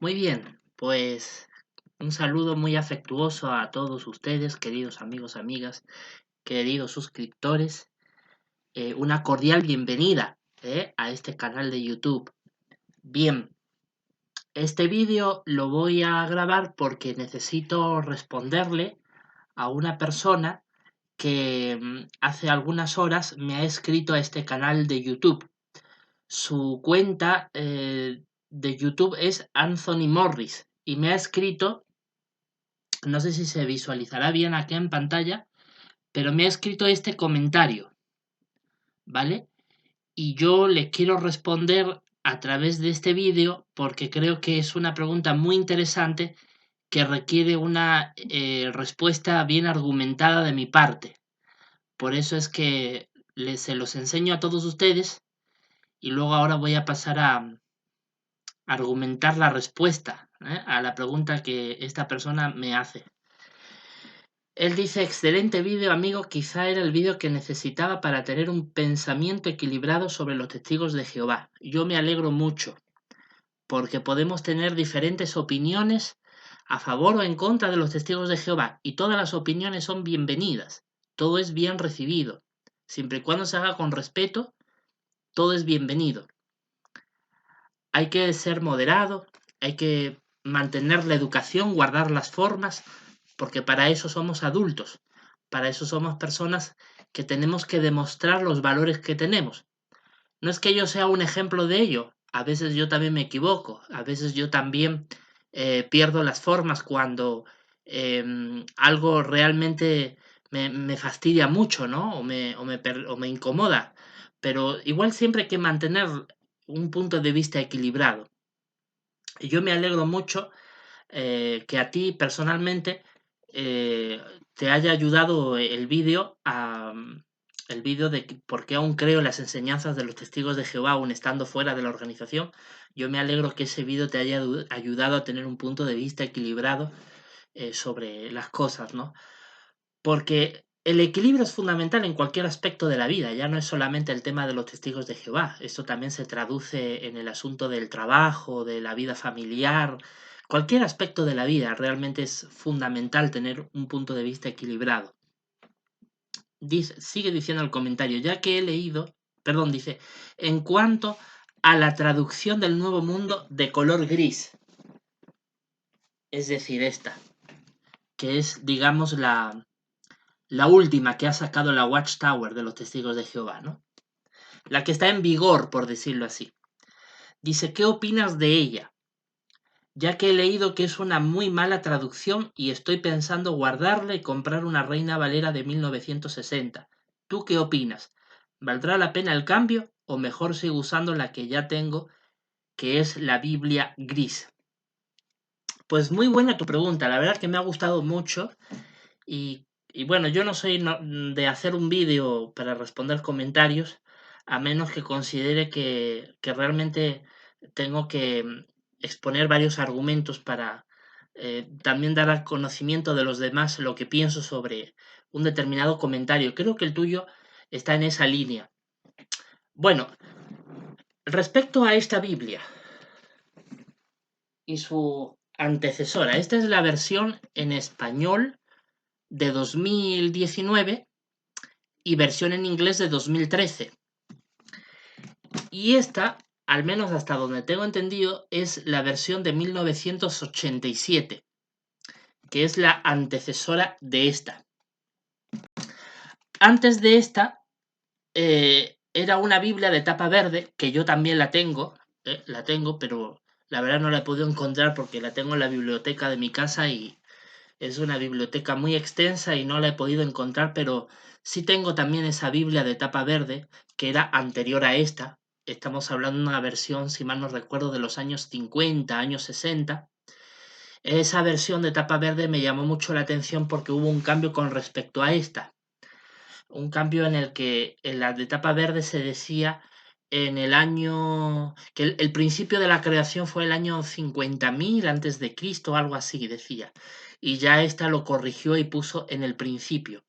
Muy bien, pues un saludo muy afectuoso a todos ustedes, queridos amigos, amigas, queridos suscriptores. Una cordial bienvenida a este canal de YouTube. Bien, este vídeo lo voy a grabar porque necesito responderle a una persona que hace algunas horas me ha escrito a este canal de YouTube. Su cuenta de YouTube es Anthony Morris y me ha escrito. No sé si se visualizará bien aquí en pantalla, pero me ha escrito este comentario, ¿vale? Y yo le quiero responder a través de este vídeo porque creo que es una pregunta muy interesante que requiere una respuesta bien argumentada de mi parte. Por eso es que se los enseño a todos ustedes y luego ahora voy a pasar a argumentar la respuesta a la pregunta que esta persona me hace. Él dice, excelente vídeo, amigo, quizá era el vídeo que necesitaba para tener un pensamiento equilibrado sobre los testigos de Jehová. Yo me alegro mucho, porque podemos tener diferentes opiniones a favor o en contra de los testigos de Jehová, y todas las opiniones son bienvenidas, todo es bien recibido. Siempre y cuando se haga con respeto, todo es bienvenido. Hay que ser moderado, hay que mantener la educación, guardar las formas, porque para eso somos adultos, para eso somos personas que tenemos que demostrar los valores que tenemos. No es que yo sea un ejemplo de ello, a veces yo también me equivoco, a veces yo también pierdo las formas cuando algo realmente me fastidia mucho, ¿no? O me incomoda, pero igual siempre hay que mantener un punto de vista equilibrado. Y yo me alegro mucho que a ti personalmente te haya ayudado el vídeo de por qué aún creo en las enseñanzas de los testigos de Jehová aún estando fuera de la organización. Yo me alegro que ese vídeo te haya ayudado a tener un punto de vista equilibrado sobre las cosas, ¿no? Porque el equilibrio es fundamental en cualquier aspecto de la vida, ya no es solamente el tema de los testigos de Jehová, esto también se traduce en el asunto del trabajo, de la vida familiar, cualquier aspecto de la vida realmente es fundamental tener un punto de vista equilibrado. Sigue diciendo el comentario, ya que he leído, perdón, dice, en cuanto a la traducción del Nuevo Mundo de color gris, es decir, esta, que es, digamos, la última que ha sacado la Watchtower de los Testigos de Jehová, ¿no? La que está en vigor, por decirlo así. Dice, ¿qué opinas de ella? Ya que he leído que es una muy mala traducción y estoy pensando guardarla y comprar una Reina Valera de 1960. ¿Tú qué opinas? ¿Valdrá la pena el cambio o mejor sigo usando la que ya tengo, que es la Biblia gris? Pues muy buena tu pregunta, la verdad que me ha gustado mucho. Y bueno, yo no soy de hacer un vídeo para responder comentarios, a menos que considere que realmente tengo que exponer varios argumentos para también dar al conocimiento de los demás lo que pienso sobre un determinado comentario. Creo que el tuyo está en esa línea. Bueno, respecto a esta Biblia y su antecesora, esta es la versión en español de 2019 y versión en inglés de 2013. Y esta, al menos hasta donde tengo entendido, es la versión de 1987, que es la antecesora de esta. Antes de esta, era una Biblia de tapa verde, que yo también la tengo, pero la verdad no la he podido encontrar porque la tengo en la biblioteca de mi casa y es una biblioteca muy extensa y no la he podido encontrar, pero sí tengo también esa Biblia de tapa verde que era anterior a esta. Estamos hablando de una versión, si mal no recuerdo, de los años 50, años 60. Esa versión de tapa verde me llamó mucho la atención porque hubo un cambio con respecto a esta. Un cambio en el que en la de tapa verde se decía en el año que el principio de la creación fue el año 50.000 antes de Cristo, algo así decía. Y ya esta lo corrigió y puso en el principio.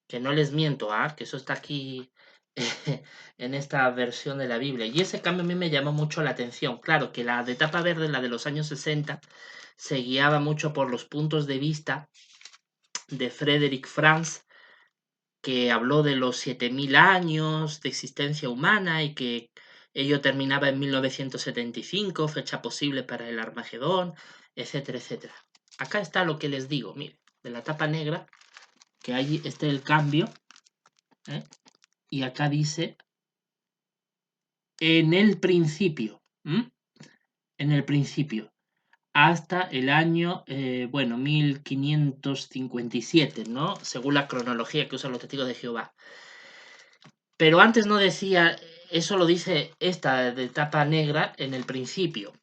Que no les miento, que eso está aquí en esta versión de la Biblia. Y ese cambio a mí me llamó mucho la atención. Claro que la de tapa verde, la de los años 60, se guiaba mucho por los puntos de vista de Frederick Franz, que habló de los 7000 años de existencia humana y que ello terminaba en 1975, fecha posible para el Armagedón, etcétera, etcétera. Acá está lo que les digo, mire, de la tapa negra, que ahí está el cambio, ¿eh? Y acá dice en el principio, en el principio, hasta el año, bueno, 1557, ¿no? Según la cronología que usan los testigos de Jehová. Pero antes no decía, eso lo dice esta de tapa negra en el principio,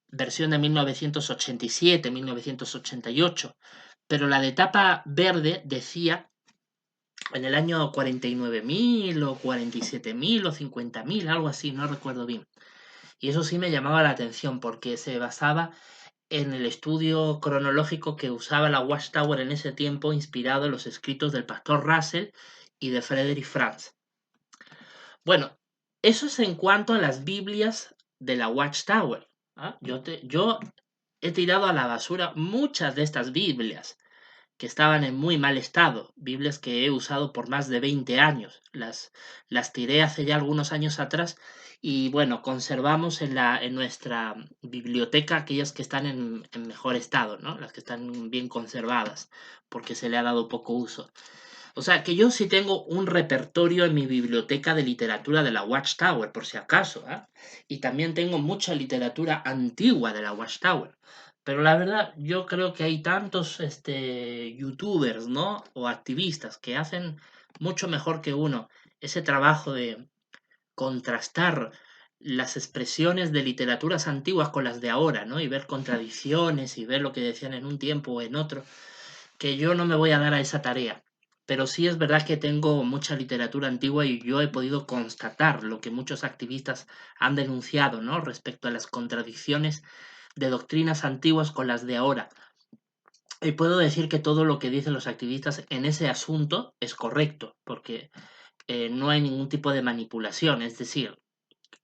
versión de 1987, 1988, pero la de tapa verde decía en el año 49.000 o 47.000 o 50.000, algo así, no recuerdo bien. Y eso sí me llamaba la atención porque se basaba en el estudio cronológico que usaba la Watchtower en ese tiempo, inspirado en los escritos del pastor Russell y de Frederick Franz. Bueno, eso es en cuanto a las Biblias de la Watchtower. ¿Ah? Yo he tirado a la basura muchas de estas Biblias que estaban en muy mal estado, Biblias que he usado por más de 20 años. Las tiré hace ya algunos años atrás y bueno, conservamos en nuestra biblioteca aquellas que están en mejor estado, ¿no? Las que están bien conservadas, porque se le ha dado poco uso. O sea, que yo sí tengo un repertorio en mi biblioteca de literatura de la Watchtower, por si acaso, ¿ah? Y también tengo mucha literatura antigua de la Watchtower. Pero la verdad, yo creo que hay tantos youtubers, ¿no? O activistas que hacen mucho mejor que uno ese trabajo de contrastar las expresiones de literaturas antiguas con las de ahora, ¿no? Y ver contradicciones y ver lo que decían en un tiempo o en otro, que yo no me voy a dar a esa tarea. Pero sí es verdad que tengo mucha literatura antigua y yo he podido constatar lo que muchos activistas han denunciado, ¿no? Respecto a las contradicciones de doctrinas antiguas con las de ahora. Y puedo decir que todo lo que dicen los activistas en ese asunto es correcto, porque no hay ningún tipo de manipulación. Es decir,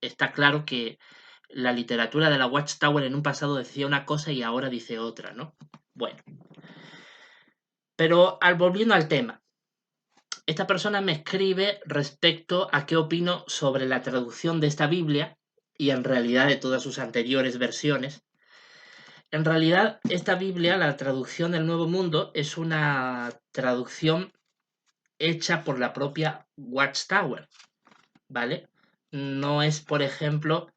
está claro que la literatura de la Watchtower en un pasado decía una cosa y ahora dice otra, ¿no? Bueno, pero volviendo al tema, esta persona me escribe respecto a qué opino sobre la traducción de esta Biblia y en realidad de todas sus anteriores versiones. En realidad, esta Biblia, la traducción del Nuevo Mundo, es una traducción hecha por la propia Watchtower, ¿vale? No es, por ejemplo,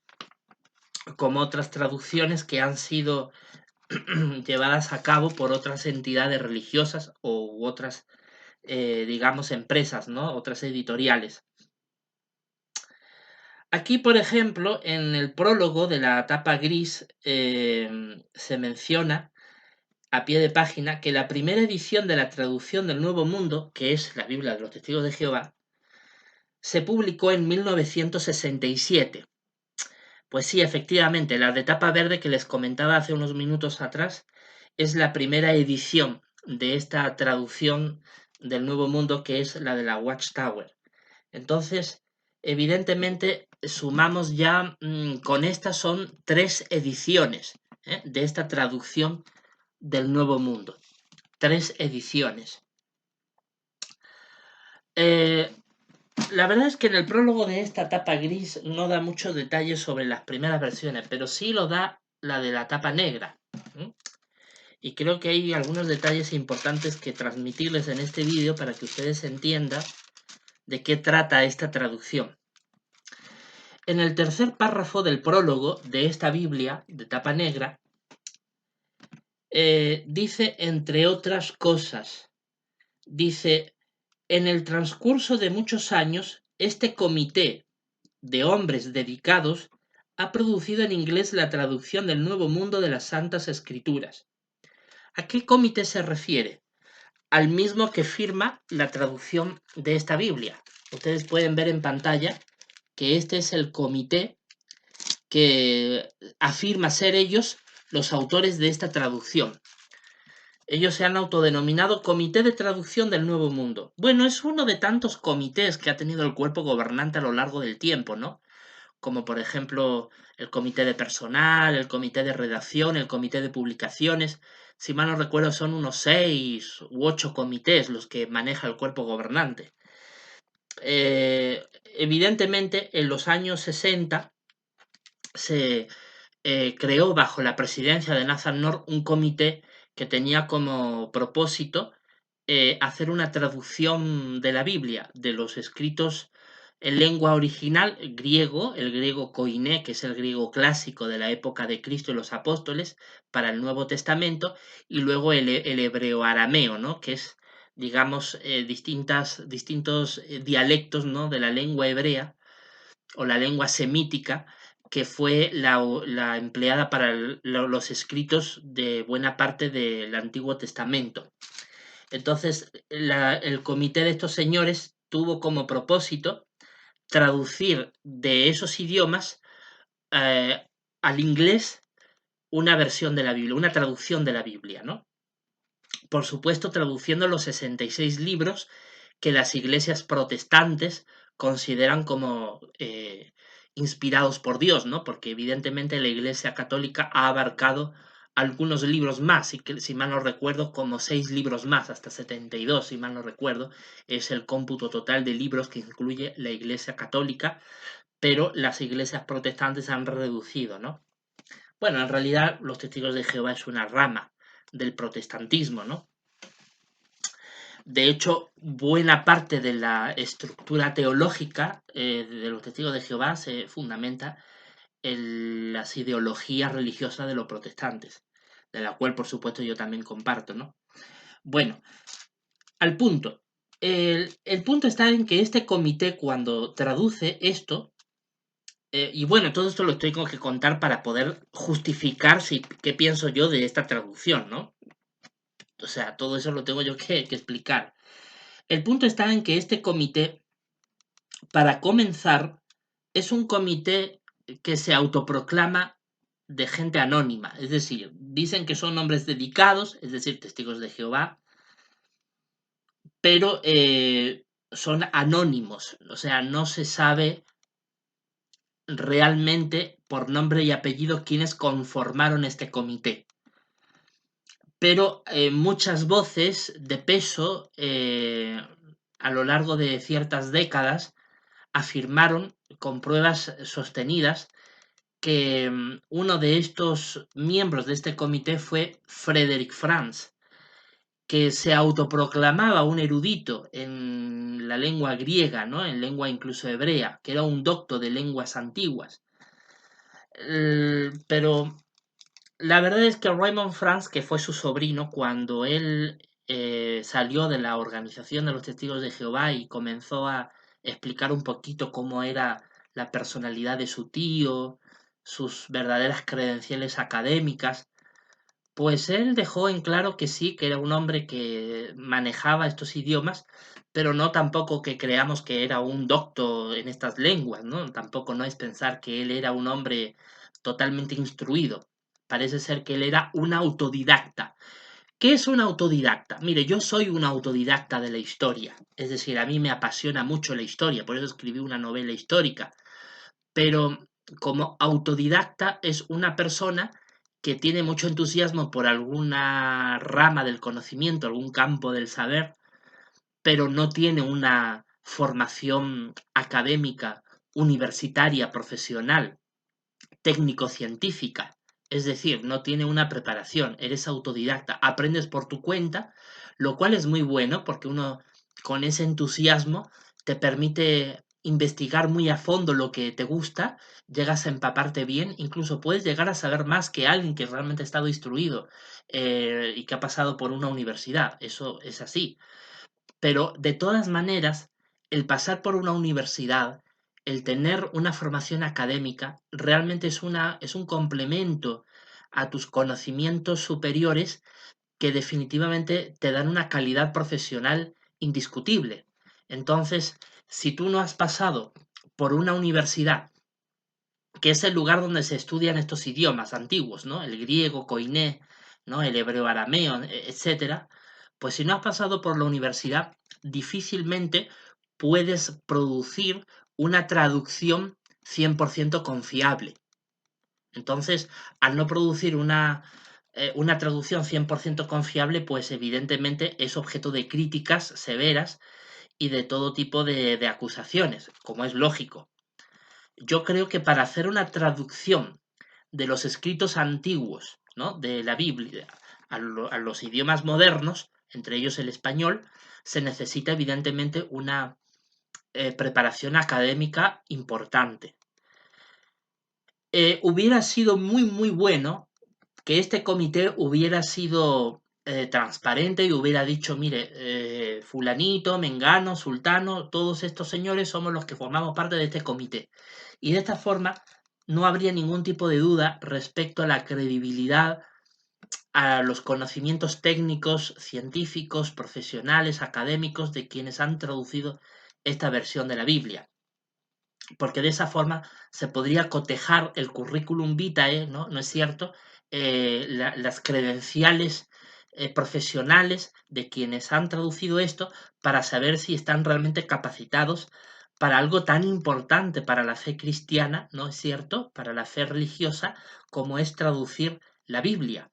como otras traducciones que han sido llevadas a cabo por otras entidades religiosas u otras, digamos, empresas, ¿no? Otras editoriales. Aquí, por ejemplo, en el prólogo de la tapa gris se menciona a pie de página que la primera edición de la traducción del Nuevo Mundo, que es la Biblia de los Testigos de Jehová, se publicó en 1967. Pues sí, efectivamente, la de tapa verde que les comentaba hace unos minutos atrás es la primera edición de esta traducción del Nuevo Mundo, que es la de la Watchtower. Entonces, evidentemente, sumamos ya, con estas son 3 ediciones de esta traducción del Nuevo Mundo. 3 ediciones. La verdad es que en el prólogo de esta tapa gris no da muchos detalles sobre las primeras versiones, pero sí lo da la de la tapa negra. Y creo que hay algunos detalles importantes que transmitirles en este vídeo para que ustedes entiendan de qué trata esta traducción. En el tercer párrafo del prólogo de esta Biblia de tapa negra, dice, entre otras cosas, dice: en el transcurso de muchos años, este comité de hombres dedicados ha producido en inglés la traducción del Nuevo Mundo de las Santas Escrituras. ¿A qué comité se refiere? Al mismo que firma la traducción de esta Biblia. Ustedes pueden ver en pantalla que este es el comité que afirma ser ellos los autores de esta traducción. Ellos se han autodenominado Comité de Traducción del Nuevo Mundo. Bueno, es uno de tantos comités que ha tenido el cuerpo gobernante a lo largo del tiempo, ¿no? Como por ejemplo el comité de personal, el comité de redacción, el comité de publicaciones. Si mal no recuerdo, son unos 6 u 8 comités los que maneja el cuerpo gobernante. Evidentemente, en los años 60 se creó bajo la presidencia de Nathan North un comité que tenía como propósito hacer una traducción de la Biblia, de los escritos en lengua original, griego, el griego koiné, que es el griego clásico de la época de Cristo y los apóstoles, para el Nuevo Testamento, y luego el hebreo arameo, ¿no? Que es, digamos, distintos dialectos, ¿no? De la lengua hebrea o la lengua semítica, que fue la empleada para los escritos de buena parte del Antiguo Testamento. Entonces, el comité de estos señores tuvo como propósito traducir de esos idiomas eh, al inglés una versión de la Biblia, una traducción de la Biblia, ¿no? Por supuesto, traduciendo los 66 libros que las iglesias protestantes consideran como inspirados por Dios, ¿no? Porque evidentemente la Iglesia Católica ha abarcado algunos libros más, y que, si mal no recuerdo, como 6 libros más, hasta 72, si mal no recuerdo, es el cómputo total de libros que incluye la Iglesia Católica, pero las iglesias protestantes han reducido, ¿no? Bueno, en realidad los testigos de Jehová es una rama del protestantismo, ¿no? De hecho, buena parte de la estructura teológica de los testigos de Jehová se fundamenta en las ideologías religiosas de los protestantes, de la cual, por supuesto, yo también comparto, ¿no? Bueno, al punto. El punto está en que este comité, cuando traduce esto, y bueno, todo esto lo tengo que contar para poder justificar qué pienso yo de esta traducción, ¿no? O sea, todo eso lo tengo yo que explicar. El punto está en que este comité, para comenzar, es un comité que se autoproclama de gente anónima, es decir, dicen que son hombres dedicados, es decir, testigos de Jehová, pero son anónimos, o sea, no se sabe realmente por nombre y apellido quiénes conformaron este comité. Pero muchas voces de peso a lo largo de ciertas décadas afirmaron con pruebas sostenidas que uno de estos miembros de este comité fue Frederick Franz, que se autoproclamaba un erudito en la lengua griega, ¿no? En lengua incluso hebrea, que era un docto de lenguas antiguas. Pero la verdad es que Raymond Franz, que fue su sobrino, cuando él salió de la organización de los Testigos de Jehová y comenzó a explicar un poquito cómo era la personalidad de su tío, sus verdaderas credenciales académicas, pues él dejó en claro que sí, que era un hombre que manejaba estos idiomas, pero no tampoco que creamos que era un docto en estas lenguas, ¿no? Tampoco no es pensar que él era un hombre totalmente instruido. Parece ser que él era un autodidacta. ¿Qué es un autodidacta? Mire, yo soy un autodidacta de la historia, es decir, a mí me apasiona mucho la historia, por eso escribí una novela histórica, pero como autodidacta es una persona que tiene mucho entusiasmo por alguna rama del conocimiento, algún campo del saber, pero no tiene una formación académica, universitaria, profesional, técnico-científica. Es decir, no tiene una preparación, eres autodidacta, aprendes por tu cuenta, lo cual es muy bueno porque uno con ese entusiasmo te permite investigar muy a fondo lo que te gusta, llegas a empaparte bien, incluso puedes llegar a saber más que alguien que realmente ha estado instruido y que ha pasado por una universidad. Eso es así. Pero de todas maneras, el pasar por una universidad, el tener una formación académica, realmente es un complemento a tus conocimientos superiores que definitivamente te dan una calidad profesional indiscutible. Entonces, si tú no has pasado por una universidad, que es el lugar donde se estudian estos idiomas antiguos, ¿no? El griego, koiné, ¿no? El hebreo arameo, etcétera, pues si no has pasado por la universidad, difícilmente puedes producir una traducción 100% confiable. Entonces, al no producir una traducción 100% confiable, pues evidentemente es objeto de críticas severas y de todo tipo de acusaciones, como es lógico. Yo creo que para hacer una traducción de los escritos antiguos, ¿no? De la Biblia a los idiomas modernos, entre ellos el español, se necesita evidentemente una preparación académica importante. Hubiera sido muy, muy bueno que este comité hubiera sido transparente y hubiera dicho, mire, fulanito, mengano, sultano, todos estos señores somos los que formamos parte de este comité. Y de esta forma no habría ningún tipo de duda respecto a la credibilidad, a los conocimientos técnicos, científicos, profesionales, académicos de quienes han traducido esta versión de la Biblia. Porque de esa forma se podría cotejar el currículum vitae, ¿no? ¿No es cierto? Las credenciales profesionales de quienes han traducido esto para saber si están realmente capacitados para algo tan importante para la fe cristiana, ¿no es cierto? Para la fe religiosa, como es traducir la Biblia.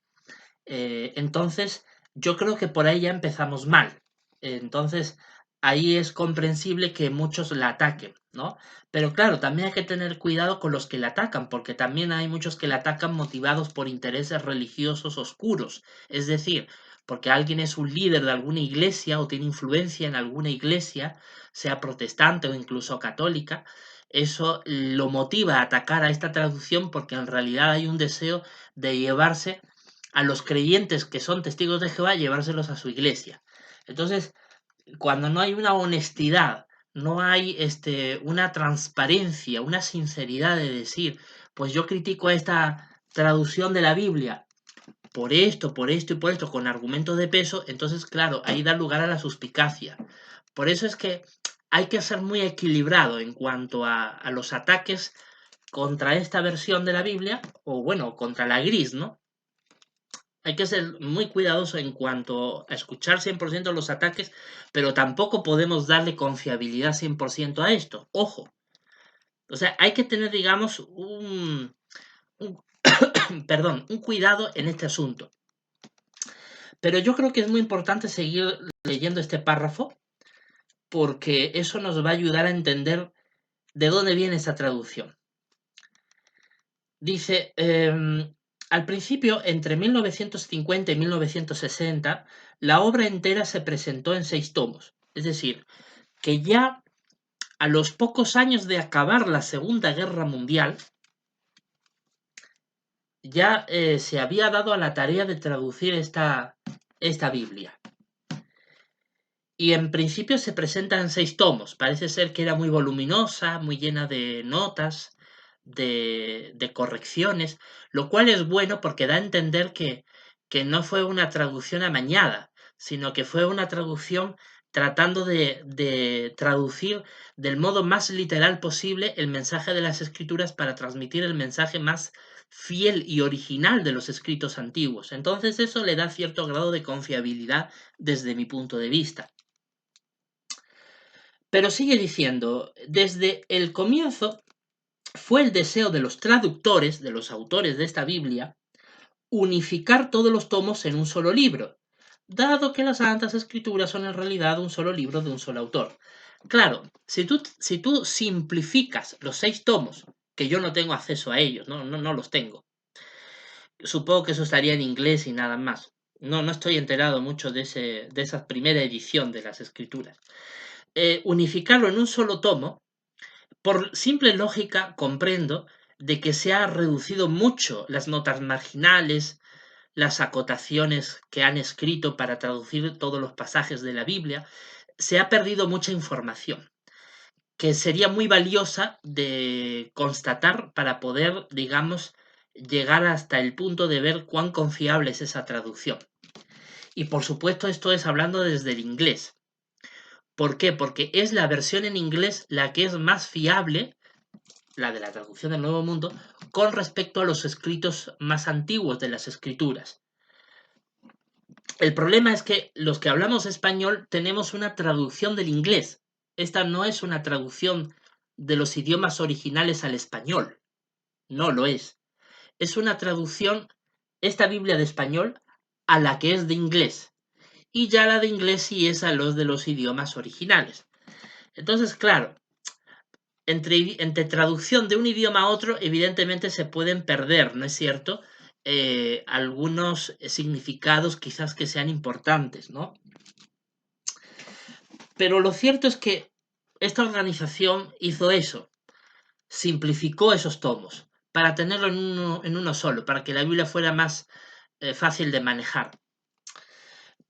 Entonces, yo creo que por ahí ya empezamos mal. Entonces, ahí es comprensible que muchos la ataquen, ¿no? Pero claro, también hay que tener cuidado con los que la atacan, porque también hay muchos que la atacan motivados por intereses religiosos oscuros. Es decir, porque alguien es un líder de alguna iglesia o tiene influencia en alguna iglesia, sea protestante o incluso católica, eso lo motiva a atacar a esta traducción porque en realidad hay un deseo de llevarse a los creyentes que son testigos de Jehová, llevárselos a su iglesia. Entonces, cuando no hay una honestidad, no hay una transparencia, una sinceridad de decir, pues yo critico esta traducción de la Biblia por esto y por esto, con argumentos de peso, entonces, claro, ahí da lugar a la suspicacia. Por eso es que hay que ser muy equilibrado en cuanto a los ataques contra esta versión de la Biblia, o bueno, contra la gris, ¿no? Hay que ser muy cuidadoso en cuanto a escuchar 100% los ataques, pero tampoco podemos darle confiabilidad 100% a esto. Ojo. O sea, hay que tener, digamos, un perdón, un cuidado en este asunto. Pero yo creo que es muy importante seguir leyendo este párrafo porque eso nos va a ayudar a entender de dónde viene esta traducción. Dice, al principio, entre 1950 y 1960, la obra entera se presentó en 6 tomos. Es decir, que ya a los pocos años de acabar la Segunda Guerra Mundial, ya se había dado a la tarea de traducir esta Biblia. Y en principio se presenta en 6 tomos. Parece ser que era muy voluminosa, muy llena de notas, de correcciones, lo cual es bueno porque da a entender que no fue una traducción amañada, sino que fue una traducción tratando de traducir del modo más literal posible el mensaje de las escrituras para transmitir el mensaje más fiel y original de los escritos antiguos. Entonces eso le da cierto grado de confiabilidad desde mi punto de vista. Pero sigue diciendo, desde el comienzo fue el deseo de los traductores, de los autores de esta Biblia, unificar todos los tomos en un solo libro, dado que las Santas Escrituras son en realidad un solo libro de un solo autor. Claro, si tú simplificas los 6 tomos, que yo no tengo acceso a ellos, no los tengo, supongo que eso estaría en inglés y nada más. No estoy enterado mucho de esa primera edición de las Escrituras. Unificarlo en un solo tomo, por simple lógica comprendo de que se ha reducido mucho las notas marginales, las acotaciones que han escrito para traducir todos los pasajes de la Biblia, se ha perdido mucha información que sería muy valiosa de constatar para poder, digamos, llegar hasta el punto de ver cuán confiable es esa traducción. Y por supuesto esto es hablando desde el inglés. ¿Por qué? Porque es la versión en inglés la que es más fiable, la de la traducción del Nuevo Mundo, con respecto a los escritos más antiguos de las escrituras. El problema es que los que hablamos español tenemos una traducción del inglés. Esta no es una traducción de los idiomas originales al español. No lo es. Es una traducción, esta Biblia de español, a la que es de inglés. Y ya la de inglés sí es a los de los idiomas originales. Entonces, claro, entre traducción de un idioma a otro, evidentemente se pueden perder, ¿no es cierto? Algunos significados quizás que sean importantes, ¿no? Pero lo cierto es que esta organización hizo eso, simplificó esos tomos para tenerlo en uno solo, para que la Biblia fuera más fácil de manejar.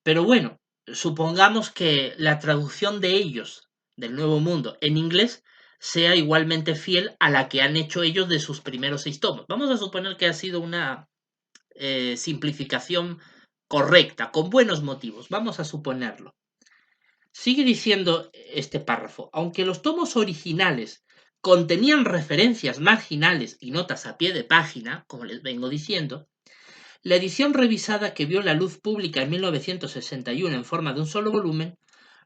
Pero bueno, supongamos que la traducción de ellos, del Nuevo Mundo, en inglés, sea igualmente fiel a la que han hecho ellos de sus primeros 6 tomos. Vamos a suponer que ha sido una simplificación correcta, con buenos motivos. Vamos a suponerlo. Sigue diciendo este párrafo, aunque los tomos originales contenían referencias marginales y notas a pie de página, como les vengo diciendo, la edición revisada que vio la luz pública en 1961 en forma de un solo volumen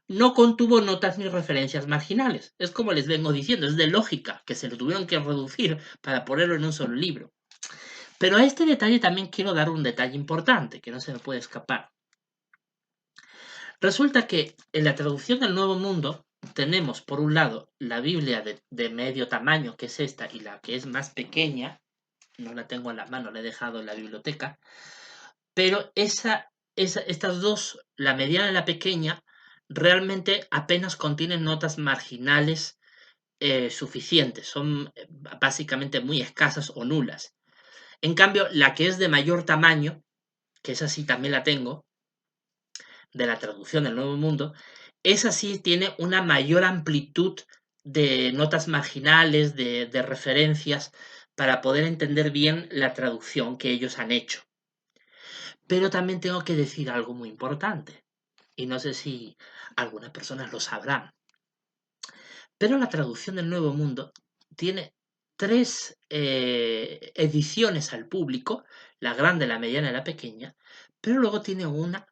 no contuvo notas ni referencias marginales. Es como les vengo diciendo, es de lógica que se lo tuvieron que reducir para ponerlo en un solo libro. Pero a este detalle también quiero dar un detalle importante que no se me puede escapar. Resulta que en la traducción del Nuevo Mundo tenemos, por un lado, la Biblia de medio tamaño, que es esta, y la que es más pequeña, no la tengo en la mano, la he dejado en la biblioteca, pero estas dos, la mediana y la pequeña, realmente apenas contienen notas marginales suficientes, son básicamente muy escasas o nulas. En cambio, la que es de mayor tamaño, que esa sí también la tengo, de la traducción del Nuevo Mundo, esa sí tiene una mayor amplitud de notas marginales, de referencias, para poder entender bien la traducción que ellos han hecho. Pero también tengo que decir algo muy importante, y no sé si algunas personas lo sabrán. Pero la traducción del Nuevo Mundo tiene 3 ediciones al público, la grande, la mediana y la pequeña, pero luego tiene una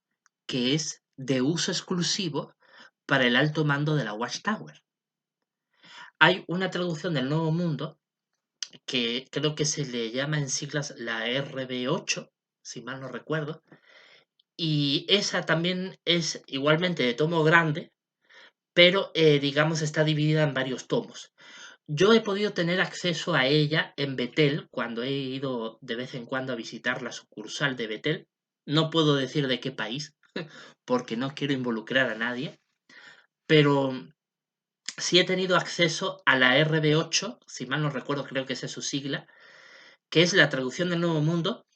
que es de uso exclusivo para el alto mando de la Watchtower. Hay una traducción del Nuevo Mundo que creo que se le llama en siglas la RB8, si mal no recuerdo, y esa también es igualmente de tomo grande, pero digamos está dividida en varios tomos. Yo he podido tener acceso a ella en Betel cuando he ido de vez en cuando a visitar la sucursal de Betel. No puedo decir de qué país, porque no quiero involucrar a nadie, pero sí he tenido acceso a la RB8, si mal no recuerdo, creo que esa es su sigla, que es la traducción del Nuevo Mundo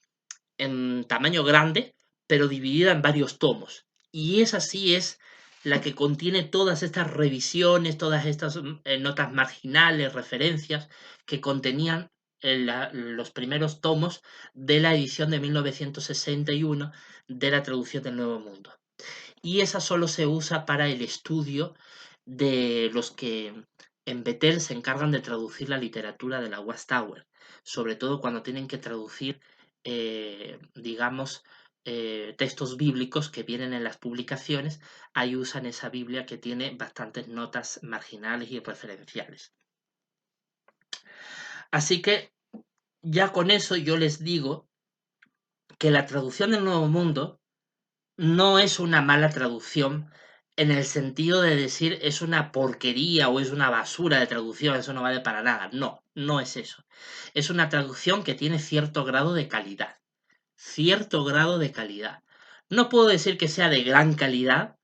en tamaño grande, pero dividida en varios tomos. Y esa sí es la que contiene todas estas revisiones, todas estas notas marginales, referencias que contenían los primeros tomos de la edición de 1961 de la traducción del Nuevo Mundo. Y esa solo se usa para el estudio de los que en Betel se encargan de traducir la literatura de la Watchtower, sobre todo cuando tienen que traducir, digamos, textos bíblicos que vienen en las publicaciones, ahí usan esa Biblia que tiene bastantes notas marginales y referenciales. Así que ya con eso yo les digo que la traducción del Nuevo Mundo no es una mala traducción en el sentido de decir es una porquería o es una basura de traducción, eso no vale para nada. No, no es eso. Es una traducción que tiene cierto grado de calidad. Cierto grado de calidad. No puedo decir que sea de gran calidad,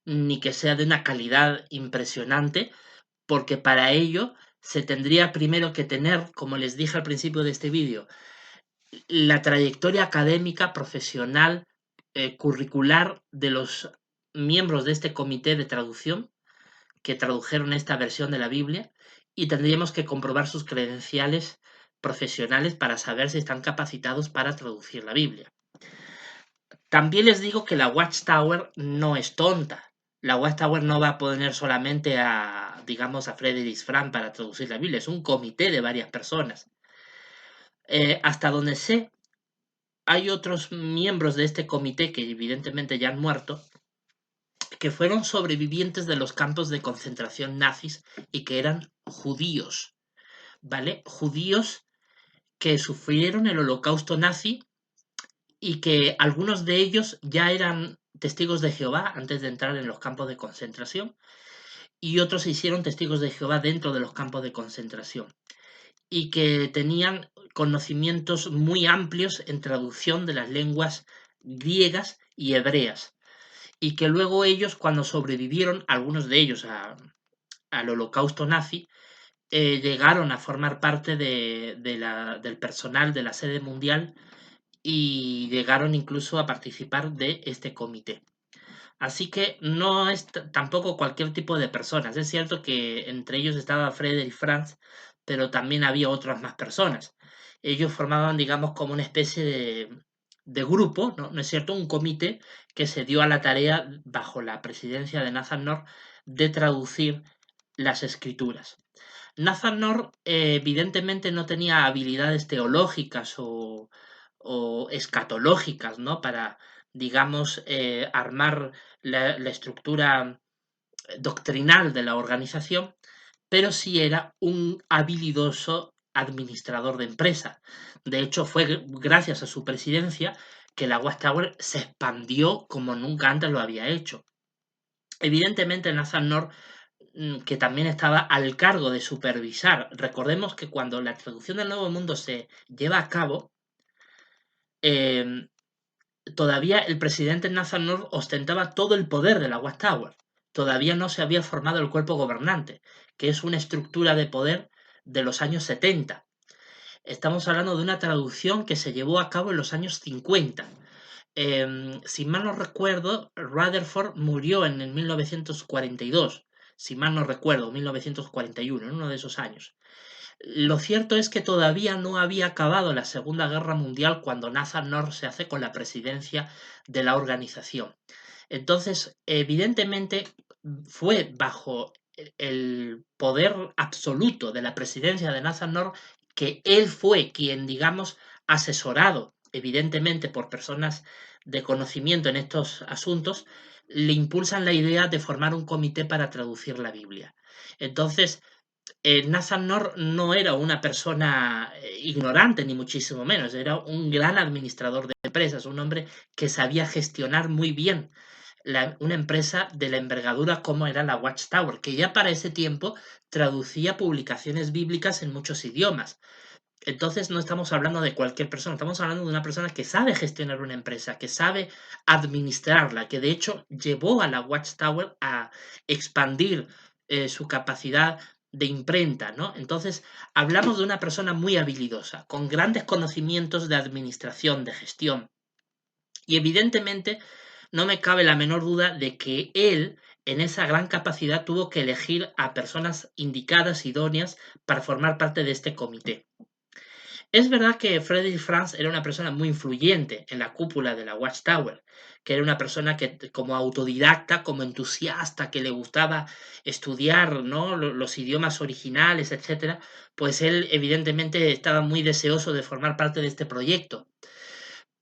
ni que sea de una calidad impresionante, porque para ello se tendría primero que tener, como les dije al principio de este vídeo, la trayectoria académica, profesional, curricular de los miembros de este comité de traducción que tradujeron esta versión de la Biblia y tendríamos que comprobar sus credenciales profesionales para saber si están capacitados para traducir la Biblia. También les digo que la Watchtower no es tonta. La Watchtower no va a poner solamente a, digamos, a Frederick Frank para traducir la Biblia, es un comité de varias personas. Hasta donde sé, hay otros miembros de este comité que evidentemente ya han muerto, que fueron sobrevivientes de los campos de concentración nazis y que eran judíos, ¿vale? Judíos que sufrieron el holocausto nazi y que algunos de ellos ya eran testigos de Jehová antes de entrar en los campos de concentración y otros se hicieron testigos de Jehová dentro de los campos de concentración y que tenían conocimientos muy amplios en traducción de las lenguas griegas y hebreas y que luego ellos cuando sobrevivieron, algunos de ellos al holocausto nazi, llegaron a formar parte del personal de la sede mundial y llegaron incluso a participar de este comité. Así que no es tampoco cualquier tipo de personas. Es cierto que entre ellos estaba Frederick Franz, pero también había otras más personas. Ellos formaban, digamos, como una especie de grupo, ¿no? ¿No es cierto? Un comité que se dio a la tarea, bajo la presidencia de Nathan North, de traducir las escrituras. Nathan North evidentemente no tenía habilidades teológicas o escatológicas, ¿no? Para, digamos, armar la estructura doctrinal de la organización, pero sí era un habilidoso administrador de empresa. De hecho, fue gracias a su presidencia que la Watchtower se expandió como nunca antes lo había hecho. Evidentemente, Nathan North, que también estaba al cargo de supervisar. Recordemos que cuando la traducción del Nuevo Mundo se lleva a cabo, todavía el presidente Nathan North ostentaba todo el poder de la Watchtower. Todavía no se había formado el cuerpo gobernante, que es una estructura de poder de los años 70. Estamos hablando de una traducción que se llevó a cabo en los años 50. Si mal no recuerdo, Rutherford murió en el 1942. Si mal no recuerdo, 1941, en uno de esos años. Lo cierto es que todavía no había acabado la Segunda Guerra Mundial cuando Nathan North se hace con la presidencia de la organización. Entonces, evidentemente, fue bajo el poder absoluto de la presidencia de Nathan North que él fue quien, digamos, asesorado, evidentemente, por personas de conocimiento en estos asuntos, le impulsan la idea de formar un comité para traducir la Biblia. Entonces, Nathan North no era una persona ignorante, ni muchísimo menos, era un gran administrador de empresas, un hombre que sabía gestionar muy bien una empresa de la envergadura como era la Watchtower, que ya para ese tiempo traducía publicaciones bíblicas en muchos idiomas. Entonces no estamos hablando de cualquier persona, estamos hablando de una persona que sabe gestionar una empresa, que sabe administrarla, que de hecho llevó a la Watchtower a expandir su capacidad de imprenta, ¿no? Entonces hablamos de una persona muy habilidosa, con grandes conocimientos de administración, de gestión. Y evidentemente no me cabe la menor duda de que él, en esa gran capacidad, tuvo que elegir a personas indicadas, idóneas, para formar parte de este comité. Es verdad que Frederick Franz era una persona muy influyente en la cúpula de la Watchtower, que era una persona que como autodidacta, como entusiasta, que le gustaba estudiar, ¿no? Los idiomas originales, etcétera, pues él evidentemente estaba muy deseoso de formar parte de este proyecto.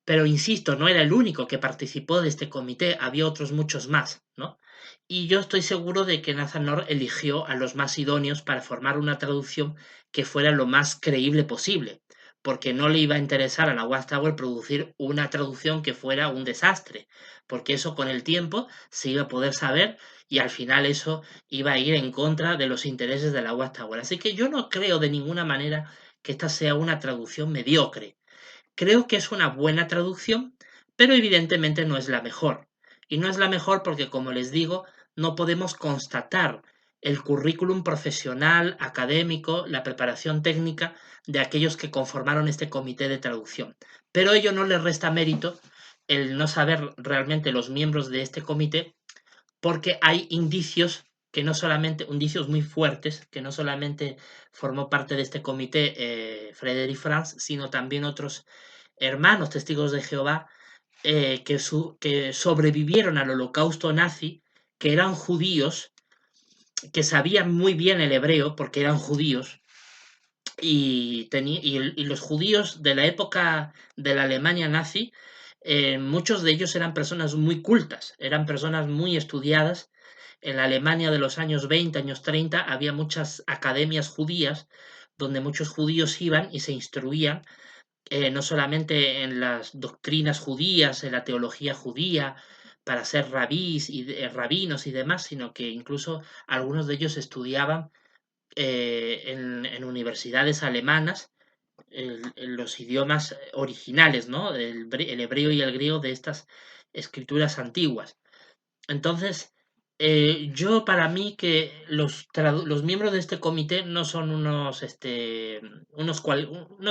Pero insisto, no era el único que participó de este comité, había otros muchos más, ¿no? Y yo estoy seguro de que Nathan North eligió a los más idóneos para formar una traducción que fuera lo más creíble posible, porque no le iba a interesar a la Watchtower producir una traducción que fuera un desastre, porque eso con el tiempo se iba a poder saber y al final eso iba a ir en contra de los intereses de la Watchtower. Así que yo no creo de ninguna manera que esta sea una traducción mediocre. Creo que es una buena traducción, pero evidentemente no es la mejor. Y no es la mejor porque, como les digo, no podemos constatar el currículum profesional, académico, la preparación técnica de aquellos que conformaron este comité de traducción. Pero ello no le resta mérito el no saber realmente los miembros de este comité, porque hay indicios que no solamente, indicios muy fuertes, que no solamente formó parte de este comité Frederick Franz, sino también otros hermanos testigos de Jehová que sobrevivieron al holocausto nazi, que eran judíos, que sabían muy bien el hebreo porque eran judíos y los judíos de la época de la Alemania nazi, muchos de ellos eran personas muy cultas, eran personas muy estudiadas. En la Alemania de los años 20, años 30, había muchas academias judías donde muchos judíos iban y se instruían, no solamente en las doctrinas judías, en la teología judía, para ser rabinos y demás, sino que incluso algunos de ellos estudiaban en universidades alemanas los idiomas originales, ¿no? El hebreo y el griego de estas escrituras antiguas. Entonces, yo para mí que los miembros de este comité no son no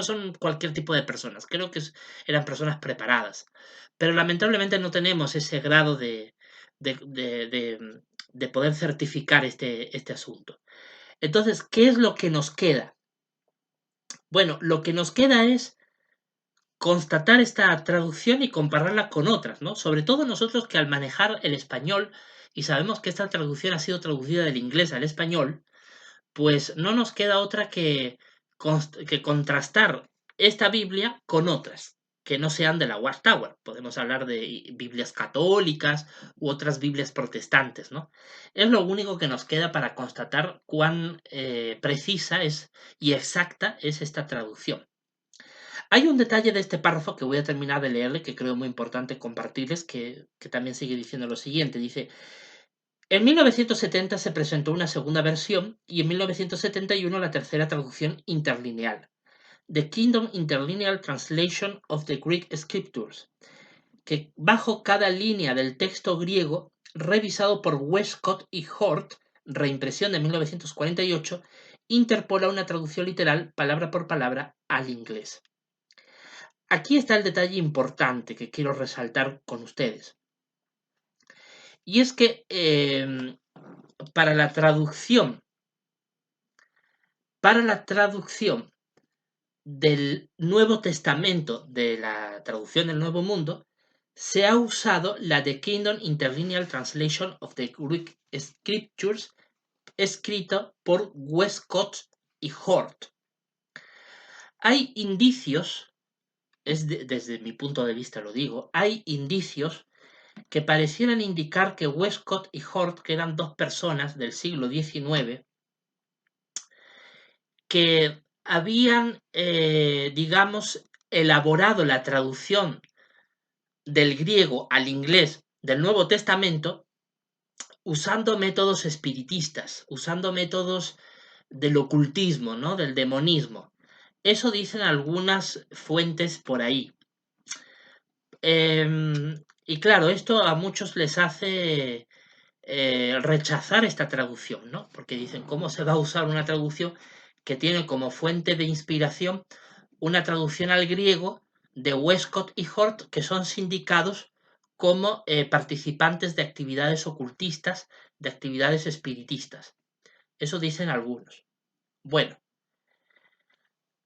son cualquier tipo de personas. Creo que eran personas preparadas. Pero lamentablemente no tenemos ese grado de, de- de- de poder certificar este asunto. Entonces, ¿qué es lo que nos queda? Bueno, lo que nos queda es constatar esta traducción y compararla con otras, ¿no? Sobre todo nosotros que al manejar el español y sabemos que esta traducción ha sido traducida del inglés al español, pues no nos queda otra que contrastar esta Biblia con otras que no sean de la Watchtower. Podemos hablar de Biblias católicas u otras Biblias protestantes, ¿no? Es lo único que nos queda para constatar cuán precisa es y exacta es esta traducción. Hay un detalle de este párrafo que voy a terminar de leerle, que creo muy importante compartirles, que también sigue diciendo lo siguiente. Dice, en 1970 se presentó una segunda versión y en 1971 la tercera traducción interlineal, The Kingdom Interlineal Translation of the Greek Scriptures, que bajo cada línea del texto griego, revisado por Westcott y Hort, reimpresión de 1948, interpola una traducción literal, palabra por palabra, al inglés. Aquí está el detalle importante que quiero resaltar con ustedes. Y es que para la traducción del Nuevo Testamento, de la traducción del Nuevo Mundo, se ha usado la The Kingdom Interlinear Translation of the Greek Scriptures, escrito por Westcott y Hort. Hay indicios, desde mi punto de vista lo digo, hay indicios que parecieran indicar que Westcott y Hort, que eran dos personas del siglo XIX, que habían, digamos, elaborado la traducción del griego al inglés del Nuevo Testamento usando métodos espiritistas, usando métodos del ocultismo, ¿no? Del demonismo. Eso dicen algunas fuentes por ahí. Y claro, esto a muchos les hace rechazar esta traducción, ¿no? Porque dicen, ¿cómo se va a usar una traducción que tiene como fuente de inspiración una traducción al griego de Westcott y Hort, que son sindicados como participantes de actividades ocultistas, de actividades espiritistas? Eso dicen algunos. Bueno,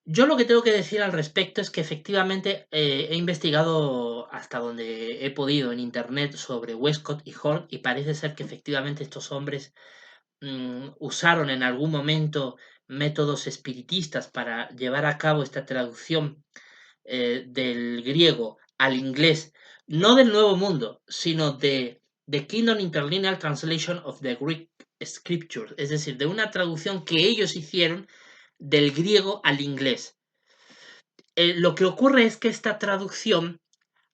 yo lo que tengo que decir al respecto es que efectivamente he investigado hasta donde he podido en internet sobre Westcott y Hort y parece ser que efectivamente estos hombres usaron en algún momento métodos espiritistas para llevar a cabo esta traducción del griego al inglés, no del Nuevo Mundo, sino de The Kingdom Interlinear Translation of the Greek Scriptures, es decir, de una traducción que ellos hicieron del griego al inglés. Lo que ocurre es que esta traducción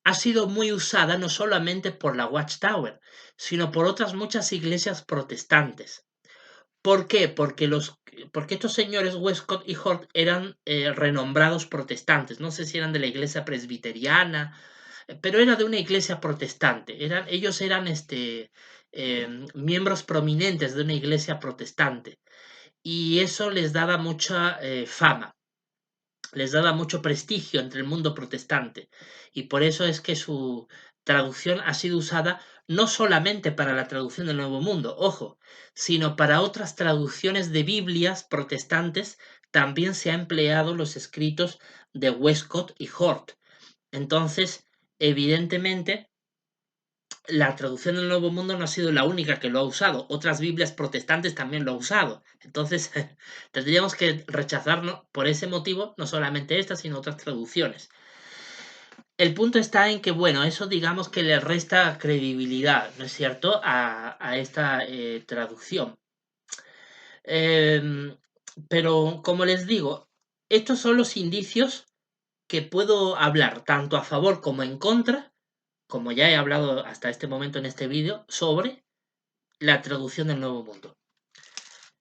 ha sido muy usada no solamente por la Watchtower, sino por otras muchas iglesias protestantes. ¿Por qué? Porque estos señores Westcott y Hort eran renombrados protestantes. No sé si eran de la iglesia presbiteriana, pero era de una iglesia protestante. Ellos eran miembros prominentes de una iglesia protestante. Y eso les daba mucha fama, les daba mucho prestigio entre el mundo protestante. Y por eso es que su traducción ha sido usada no solamente para la traducción del Nuevo Mundo, ojo, sino para otras traducciones de Biblias protestantes. También se ha empleado los escritos de Westcott y Hort. Entonces, evidentemente, la traducción del Nuevo Mundo no ha sido la única que lo ha usado. Otras Biblias protestantes también lo han usado. Entonces, tendríamos que rechazarlo por ese motivo, no solamente esta, sino otras traducciones. El punto está en que, bueno, eso digamos que le resta credibilidad, ¿no es cierto?, a esta traducción. Pero, como les digo, estos son los indicios que puedo hablar tanto a favor como en contra, como ya he hablado hasta este momento en este vídeo, sobre la traducción del Nuevo Mundo.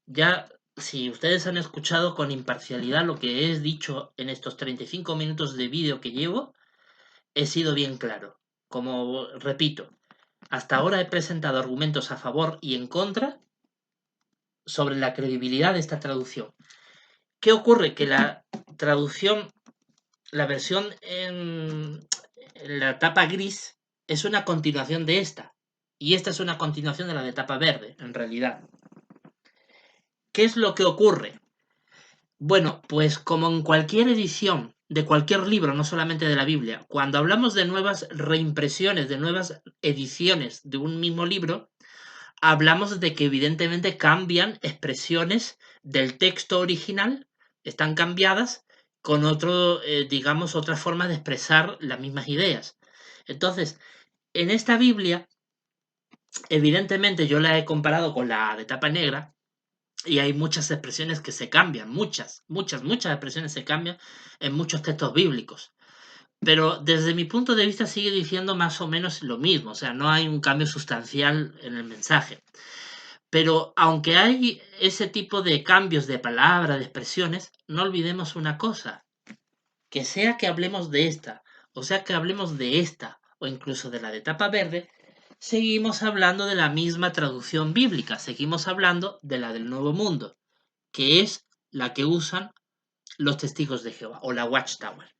Ya, si ustedes han escuchado con imparcialidad lo que he dicho en estos 35 minutos de vídeo que llevo, he sido bien claro. Como repito, hasta ahora he presentado argumentos a favor y en contra sobre la credibilidad de esta traducción. ¿Qué ocurre? Que la traducción, la versión en la tapa gris, es una continuación de esta. Y esta es una continuación de la de tapa verde, en realidad. ¿Qué es lo que ocurre? Bueno, pues como en cualquier edición de cualquier libro, no solamente de la Biblia, cuando hablamos de nuevas reimpresiones, de nuevas ediciones de un mismo libro, hablamos de que evidentemente cambian expresiones del texto original, están cambiadas con otro, digamos, otra forma de expresar las mismas ideas. Entonces, en esta Biblia, evidentemente yo la he comparado con la de tapa negra, y hay muchas expresiones que se cambian, muchas expresiones se cambian en muchos textos bíblicos. Pero desde mi punto de vista sigue diciendo más o menos lo mismo, o sea, no hay un cambio sustancial en el mensaje. Pero aunque hay ese tipo de cambios de palabra, de expresiones, no olvidemos una cosa, que sea que hablemos de esta, o sea que hablemos de esta, o incluso de la de tapa verde, seguimos hablando de la misma traducción bíblica, seguimos hablando de la del Nuevo Mundo, que es la que usan los testigos de Jehová o la Watchtower.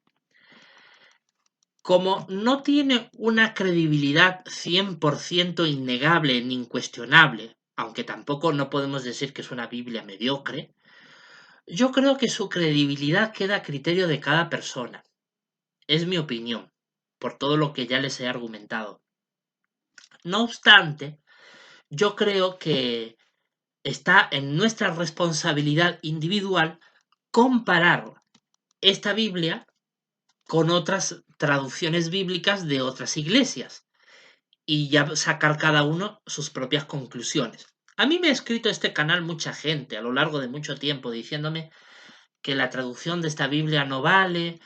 Como no tiene una credibilidad 100% innegable ni incuestionable, aunque tampoco no podemos decir que es una Biblia mediocre, yo creo que su credibilidad queda a criterio de cada persona. Es mi opinión, por todo lo que ya les he argumentado. No obstante, yo creo que está en nuestra responsabilidad individual comparar esta Biblia con otras traducciones bíblicas de otras iglesias y ya sacar cada uno sus propias conclusiones. A mí me ha escrito este canal mucha gente a lo largo de mucho tiempo diciéndome que la traducción de esta Biblia no vale,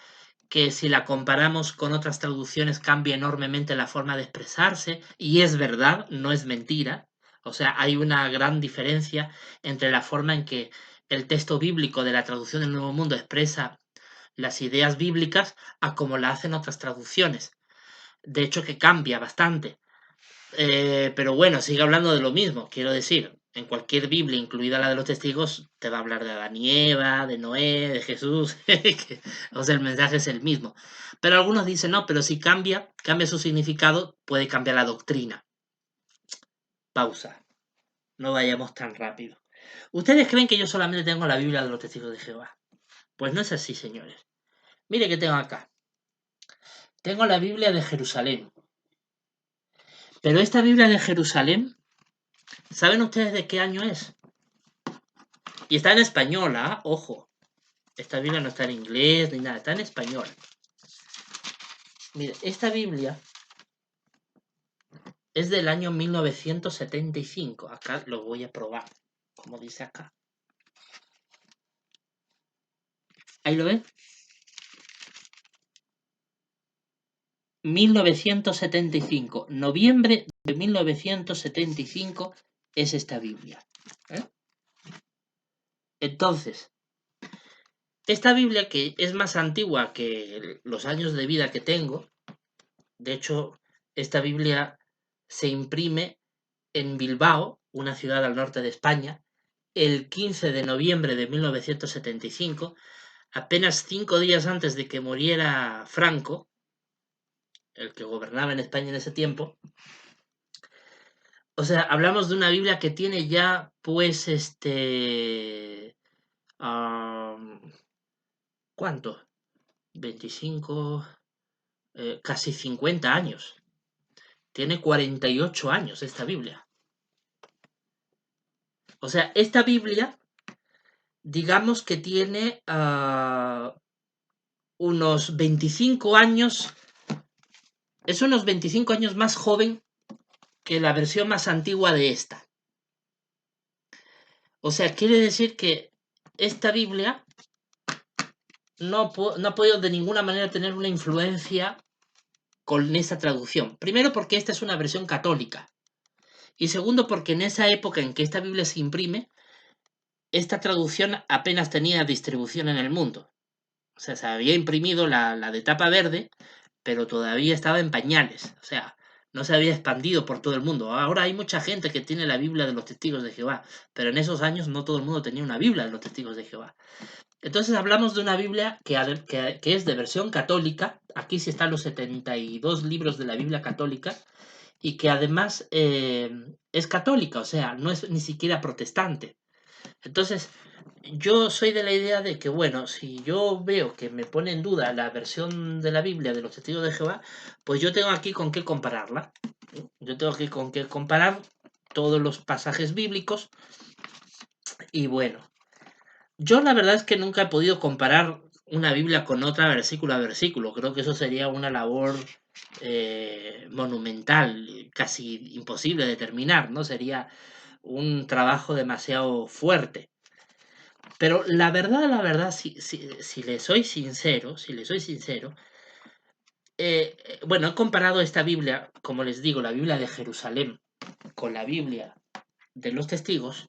que si la comparamos con otras traducciones cambia enormemente la forma de expresarse, y es verdad, no es mentira. O sea, hay una gran diferencia entre la forma en que el texto bíblico de la traducción del Nuevo Mundo expresa las ideas bíblicas a como la hacen otras traducciones. De hecho, que cambia bastante. Pero bueno, sigue hablando de lo mismo. Quiero decir, en cualquier Biblia, incluida la de los testigos, te va a hablar de Adán y Eva, de Noé, de Jesús. O sea, el mensaje es el mismo. Pero algunos dicen, no, pero si cambia su significado, puede cambiar la doctrina. Pausa. No vayamos tan rápido. ¿Ustedes creen que yo solamente tengo la Biblia de los testigos de Jehová? Pues no es así, señores. Mire que tengo acá. Tengo la Biblia de Jerusalén. Pero esta Biblia de Jerusalén, ¿saben ustedes de qué año es? Y está en español, ¿ah? Ojo. Esta Biblia no está en inglés ni nada, está en español. Mire, esta Biblia es del año 1975. Acá lo voy a probar, como dice acá. ¿Ahí lo ven? 1975. Noviembre de 1975 es esta Biblia. ¿Eh? Entonces, esta Biblia, que es más antigua que los años de vida que tengo, de hecho, esta Biblia se imprime en Bilbao, una ciudad al norte de España, el 15 de noviembre de 1975, apenas 5 días antes de que muriera Franco, el que gobernaba en España en ese tiempo. O sea, hablamos de una Biblia que tiene ya, pues, ¿cuánto? 25, casi 50 años. Tiene 48 años esta Biblia. O sea, esta Biblia, digamos que tiene unos 25 años, es unos 25 años más joven que la versión más antigua de esta. O sea, quiere decir que esta Biblia no ha podido de ninguna manera tener una influencia con esa traducción. Primero porque esta es una versión católica. Y segundo porque en esa época en que esta Biblia se imprime, esta traducción apenas tenía distribución en el mundo. O sea, se había imprimido la de tapa verde, pero todavía estaba en pañales. O sea, no se había expandido por todo el mundo. Ahora hay mucha gente que tiene la Biblia de los Testigos de Jehová, pero en esos años no todo el mundo tenía una Biblia de los Testigos de Jehová. Entonces hablamos de una Biblia que es de versión católica. Aquí sí están los 72 libros de la Biblia católica y que además es católica, o sea, no es ni siquiera protestante. Entonces, yo soy de la idea de que, bueno, si yo veo que me pone en duda la versión de la Biblia de los Testigos de Jehová, pues yo tengo aquí con qué compararla. Yo tengo aquí con qué comparar todos los pasajes bíblicos y bueno, yo la verdad es que nunca he podido comparar una Biblia con otra versículo a versículo. Creo que eso sería una labor monumental, casi imposible de terminar, ¿no? Sería un trabajo demasiado fuerte. Pero la verdad, si le soy sincero, bueno, he comparado esta Biblia, como les digo, la Biblia de Jerusalén, con la Biblia de los testigos,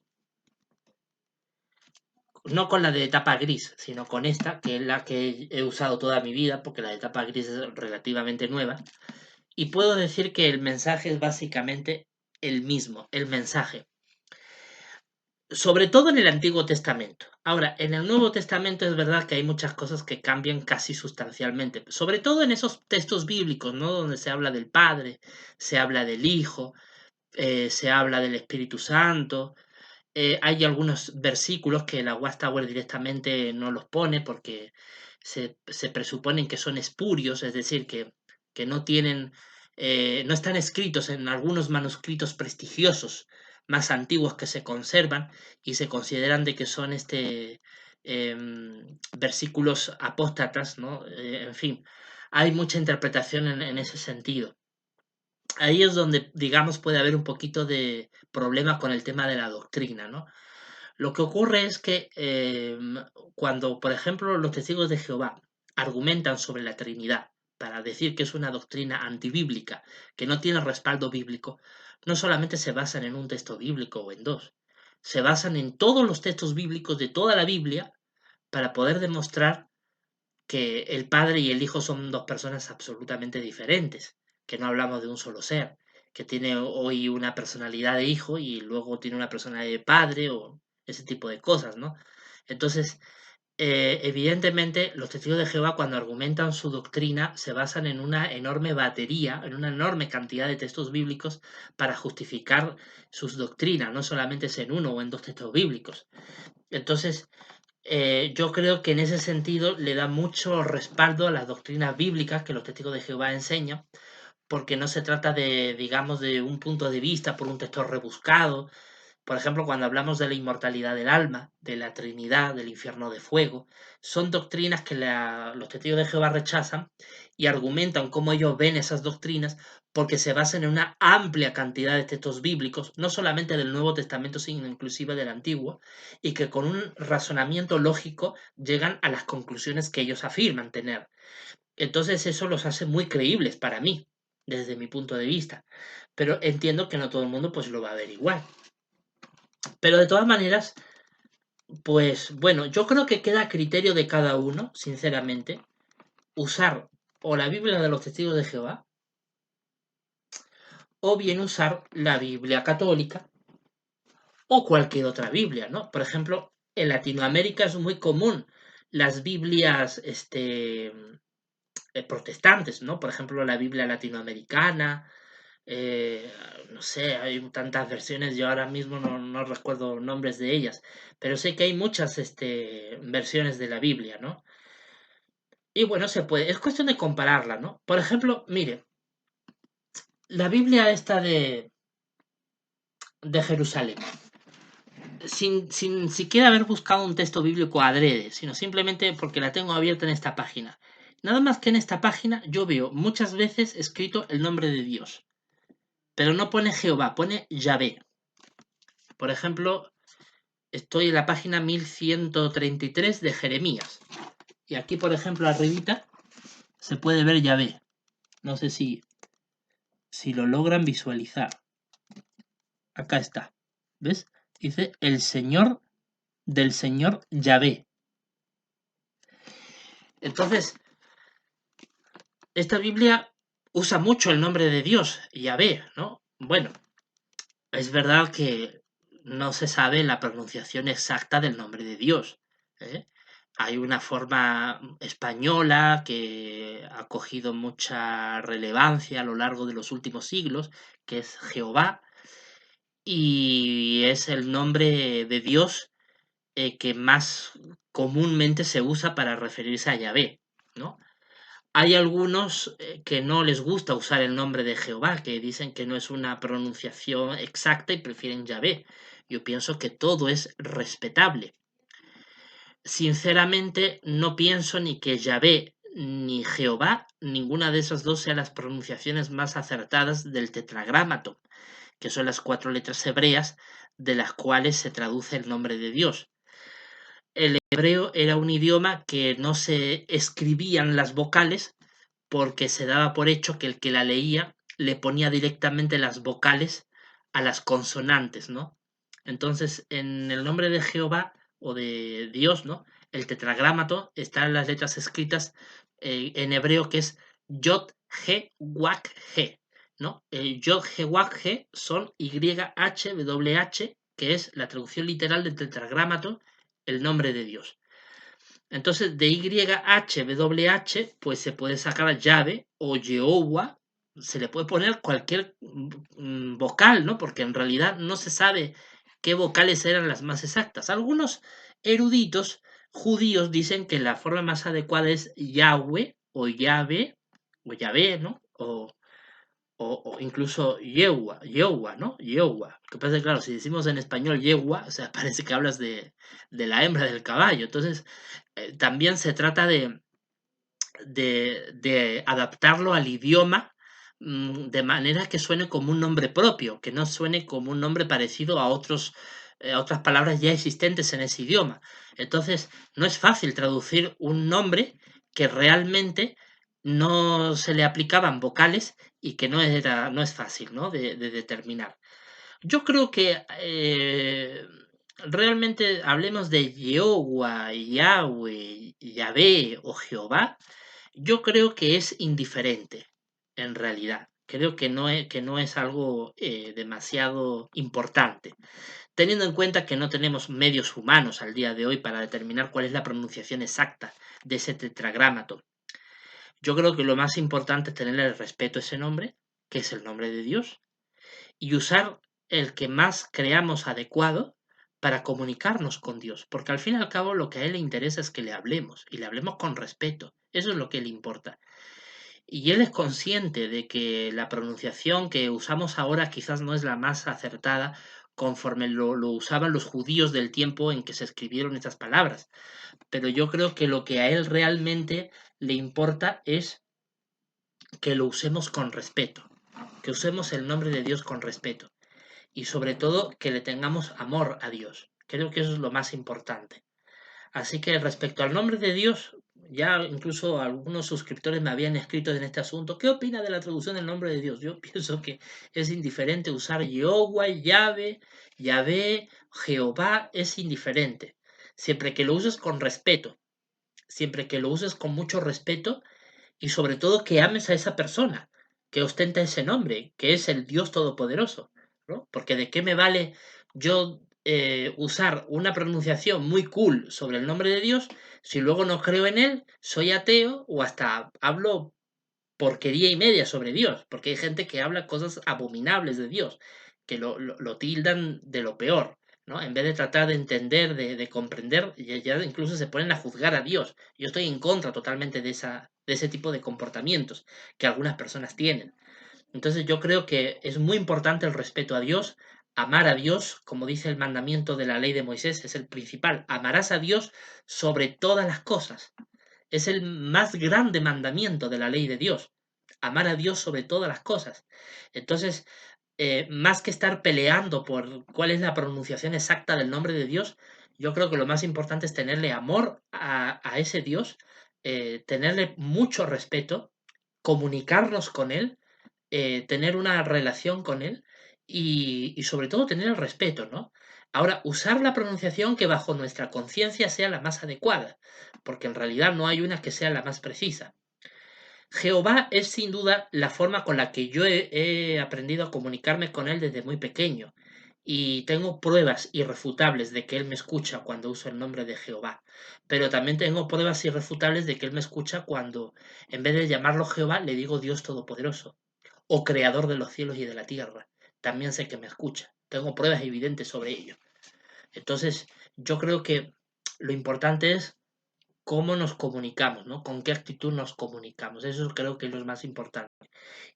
no con la de tapa gris, sino con esta, que es la que he usado toda mi vida, porque la de tapa gris es relativamente nueva. Y puedo decir que el mensaje es básicamente el mismo, el mensaje. Sobre todo en el Antiguo Testamento. Ahora, en el Nuevo Testamento es verdad que hay muchas cosas que cambian casi sustancialmente, sobre todo en esos textos bíblicos, ¿no? Donde se habla del Padre, se habla del Hijo, se habla del Espíritu Santo. Hay algunos versículos que la Watchtower directamente no los pone porque se presuponen que son espurios, es decir, que no tienen, no están escritos en algunos manuscritos prestigiosos más antiguos que se conservan y se consideran de que son versículos apóstatas, ¿no? En fin, hay mucha interpretación en ese sentido. Ahí es donde, digamos, puede haber un poquito de problemas con el tema de la doctrina, ¿no? Lo que ocurre es que cuando, por ejemplo, los testigos de Jehová argumentan sobre la Trinidad para decir que es una doctrina antibíblica, que no tiene respaldo bíblico, no solamente se basan en un texto bíblico o en dos, se basan en todos los textos bíblicos de toda la Biblia para poder demostrar que el Padre y el Hijo son dos personas absolutamente diferentes, que no hablamos de un solo ser, que tiene hoy una personalidad de hijo y luego tiene una personalidad de padre o ese tipo de cosas, ¿no? Entonces, evidentemente, los testigos de Jehová cuando argumentan su doctrina se basan en una enorme batería, en una enorme cantidad de textos bíblicos para justificar sus doctrinas, no solamente es en uno o en dos textos bíblicos. Entonces, yo creo que en ese sentido le da mucho respaldo a las doctrinas bíblicas que los testigos de Jehová enseñan, porque no se trata de, digamos, de un punto de vista por un texto rebuscado. Por ejemplo, cuando hablamos de la inmortalidad del alma, de la Trinidad, del infierno de fuego, son doctrinas que los testigos de Jehová rechazan y argumentan cómo ellos ven esas doctrinas porque se basan en una amplia cantidad de textos bíblicos, no solamente del Nuevo Testamento, sino inclusive del Antiguo, y que con un razonamiento lógico llegan a las conclusiones que ellos afirman tener. Entonces eso los hace muy creíbles para mí, desde mi punto de vista. Pero entiendo que no todo el mundo pues lo va a ver igual. Pero de todas maneras, pues bueno, yo creo que queda a criterio de cada uno, sinceramente, usar o la Biblia de los Testigos de Jehová o bien usar la Biblia católica o cualquier otra Biblia, ¿no? Por ejemplo, en Latinoamérica es muy común las Biblias protestantes, ¿no? Por ejemplo, la Biblia latinoamericana, eh, no sé, hay tantas versiones, yo ahora mismo no recuerdo nombres de ellas, pero sé que hay muchas versiones de la Biblia, ¿no? Y bueno, es cuestión de compararla, ¿no? Por ejemplo, mire, la Biblia esta de Jerusalén, sin siquiera haber buscado un texto bíblico adrede, sino simplemente porque la tengo abierta en esta página. Nada más que en esta página yo veo muchas veces escrito el nombre de Dios, pero no pone Jehová, pone Yahvé. Por ejemplo, estoy en la página 1133 de Jeremías. Y aquí, por ejemplo, arribita se puede ver Yahvé. No sé si lo logran visualizar. Acá está. ¿Ves? Dice el Señor del Señor Yahvé. Entonces, esta Biblia usa mucho el nombre de Dios, Yahvé, ¿no? Bueno, es verdad que no se sabe la pronunciación exacta del nombre de Dios, ¿eh? Hay una forma española que ha cogido mucha relevancia a lo largo de los últimos siglos, que es Jehová, y es el nombre de Dios que más comúnmente se usa para referirse a Yahvé, ¿no? Hay algunos que no les gusta usar el nombre de Jehová, que dicen que no es una pronunciación exacta y prefieren Yahvé. Yo pienso que todo es respetable. Sinceramente, no pienso ni que Yahvé ni Jehová, ninguna de esas dos sean las pronunciaciones más acertadas del tetragrámato, que son las 4 letras hebreas de las cuales se traduce el nombre de Dios. El hebreo era un idioma que no se escribían las vocales porque se daba por hecho que el que la leía le ponía directamente las vocales a las consonantes, ¿no? Entonces, en el nombre de Jehová o de Dios, ¿no? El tetragrámato están las letras escritas en hebreo que es Yod, He, Wak, He, ¿no? El Yod, He, Wak, He son YH, WH, que es la traducción literal del tetragrámato, el nombre de Dios. Entonces, de YHWH, pues se puede sacar llave o Jehová, se le puede poner cualquier vocal, ¿no? Porque en realidad no se sabe qué vocales eran las más exactas. Algunos eruditos judíos dicen que la forma más adecuada es Yahweh o Yahvé, ¿no? O incluso yegua, ¿no? Yegua. Lo que pasa es que, claro, si decimos en español yegua, o sea, parece que hablas de la hembra del caballo. Entonces, también se trata de adaptarlo al idioma de manera que suene como un nombre propio, que no suene como un nombre parecido a otras palabras ya existentes en ese idioma. Entonces, no es fácil traducir un nombre que realmente no se le aplicaban vocales y que no es fácil, ¿no? de determinar. Yo creo que realmente hablemos de Jehová, Yahweh, Yahvé o Jehová, yo creo que es indiferente, en realidad. Creo que no es algo demasiado importante, teniendo en cuenta que no tenemos medios humanos al día de hoy para determinar cuál es la pronunciación exacta de ese tetragrámato. Yo creo que lo más importante es tenerle respeto a ese nombre, que es el nombre de Dios, y usar el que más creamos adecuado para comunicarnos con Dios, porque al fin y al cabo lo que a Él le interesa es que le hablemos y le hablemos con respeto. Eso es lo que le importa. Y Él es consciente de que la pronunciación que usamos ahora quizás no es la más acertada conforme lo usaban los judíos del tiempo en que se escribieron estas palabras. Pero yo creo que lo que a Él realmente le importa es que lo usemos con respeto, que usemos el nombre de Dios con respeto y sobre todo que le tengamos amor a Dios. Creo que eso es lo más importante. Así que respecto al nombre de Dios, ya incluso algunos suscriptores me habían escrito en este asunto. ¿Qué opina de la traducción del nombre de Dios? Yo pienso que es indiferente usar Jehová, Yahvé, Yahvé, Jehová, es indiferente. Siempre que lo uses con respeto, siempre que lo uses con mucho respeto y sobre todo que ames a esa persona que ostenta ese nombre, que es el Dios Todopoderoso, ¿no? Porque de qué me vale yo usar una pronunciación muy cool sobre el nombre de Dios si luego no creo en él, soy ateo o hasta hablo porquería y media sobre Dios, porque hay gente que habla cosas abominables de Dios, que lo tildan de lo peor, ¿no? En vez de tratar de entender, de comprender, ya incluso se ponen a juzgar a Dios. Yo estoy en contra totalmente de ese tipo de comportamientos que algunas personas tienen. Entonces yo creo que es muy importante el respeto a Dios, amar a Dios, como dice el mandamiento de la ley de Moisés, es el principal. Amarás a Dios sobre todas las cosas. Es el más grande mandamiento de la ley de Dios. Amar a Dios sobre todas las cosas. Entonces, más que estar peleando por cuál es la pronunciación exacta del nombre de Dios, yo creo que lo más importante es tenerle amor a ese Dios, tenerle mucho respeto, comunicarnos con Él, tener una relación con Él y sobre todo tener el respeto, ¿no? Ahora, usar la pronunciación que bajo nuestra conciencia sea la más adecuada, porque en realidad no hay una que sea la más precisa. Jehová es sin duda la forma con la que yo he aprendido a comunicarme con Él desde muy pequeño. Y tengo pruebas irrefutables de que Él me escucha cuando uso el nombre de Jehová. Pero también tengo pruebas irrefutables de que Él me escucha cuando, en vez de llamarlo Jehová, le digo Dios Todopoderoso o Creador de los cielos y de la tierra. También sé que me escucha. Tengo pruebas evidentes sobre ello. Entonces, yo creo que lo importante es cómo nos comunicamos, ¿no? Con qué actitud nos comunicamos. Eso creo que es lo más importante.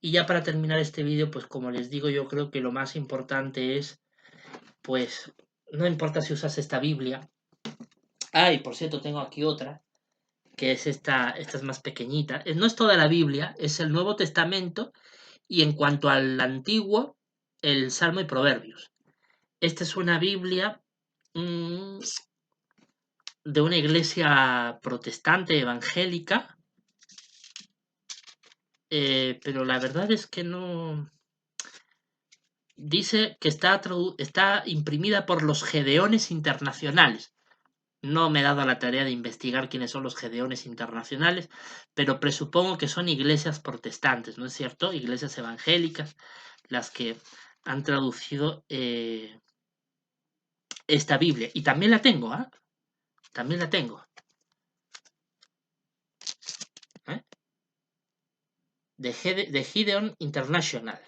Y ya para terminar este vídeo, pues como les digo, yo creo que lo más importante es, pues, no importa si usas esta Biblia. Ah, y por cierto, tengo aquí otra, que es esta es más pequeñita. No es toda la Biblia, es el Nuevo Testamento y en cuanto al Antiguo, el Salmo y Proverbios. Esta es una Biblia de una iglesia protestante evangélica, pero la verdad es que no. Dice que está imprimida por los Gedeones Internacionales. No me he dado la tarea de investigar quiénes son los Gedeones Internacionales, pero presupongo que son iglesias protestantes, ¿no es cierto? Iglesias evangélicas, las que han traducido esta Biblia. Y también la tengo, ¿eh? También la tengo. ¿Eh? De Gideon International.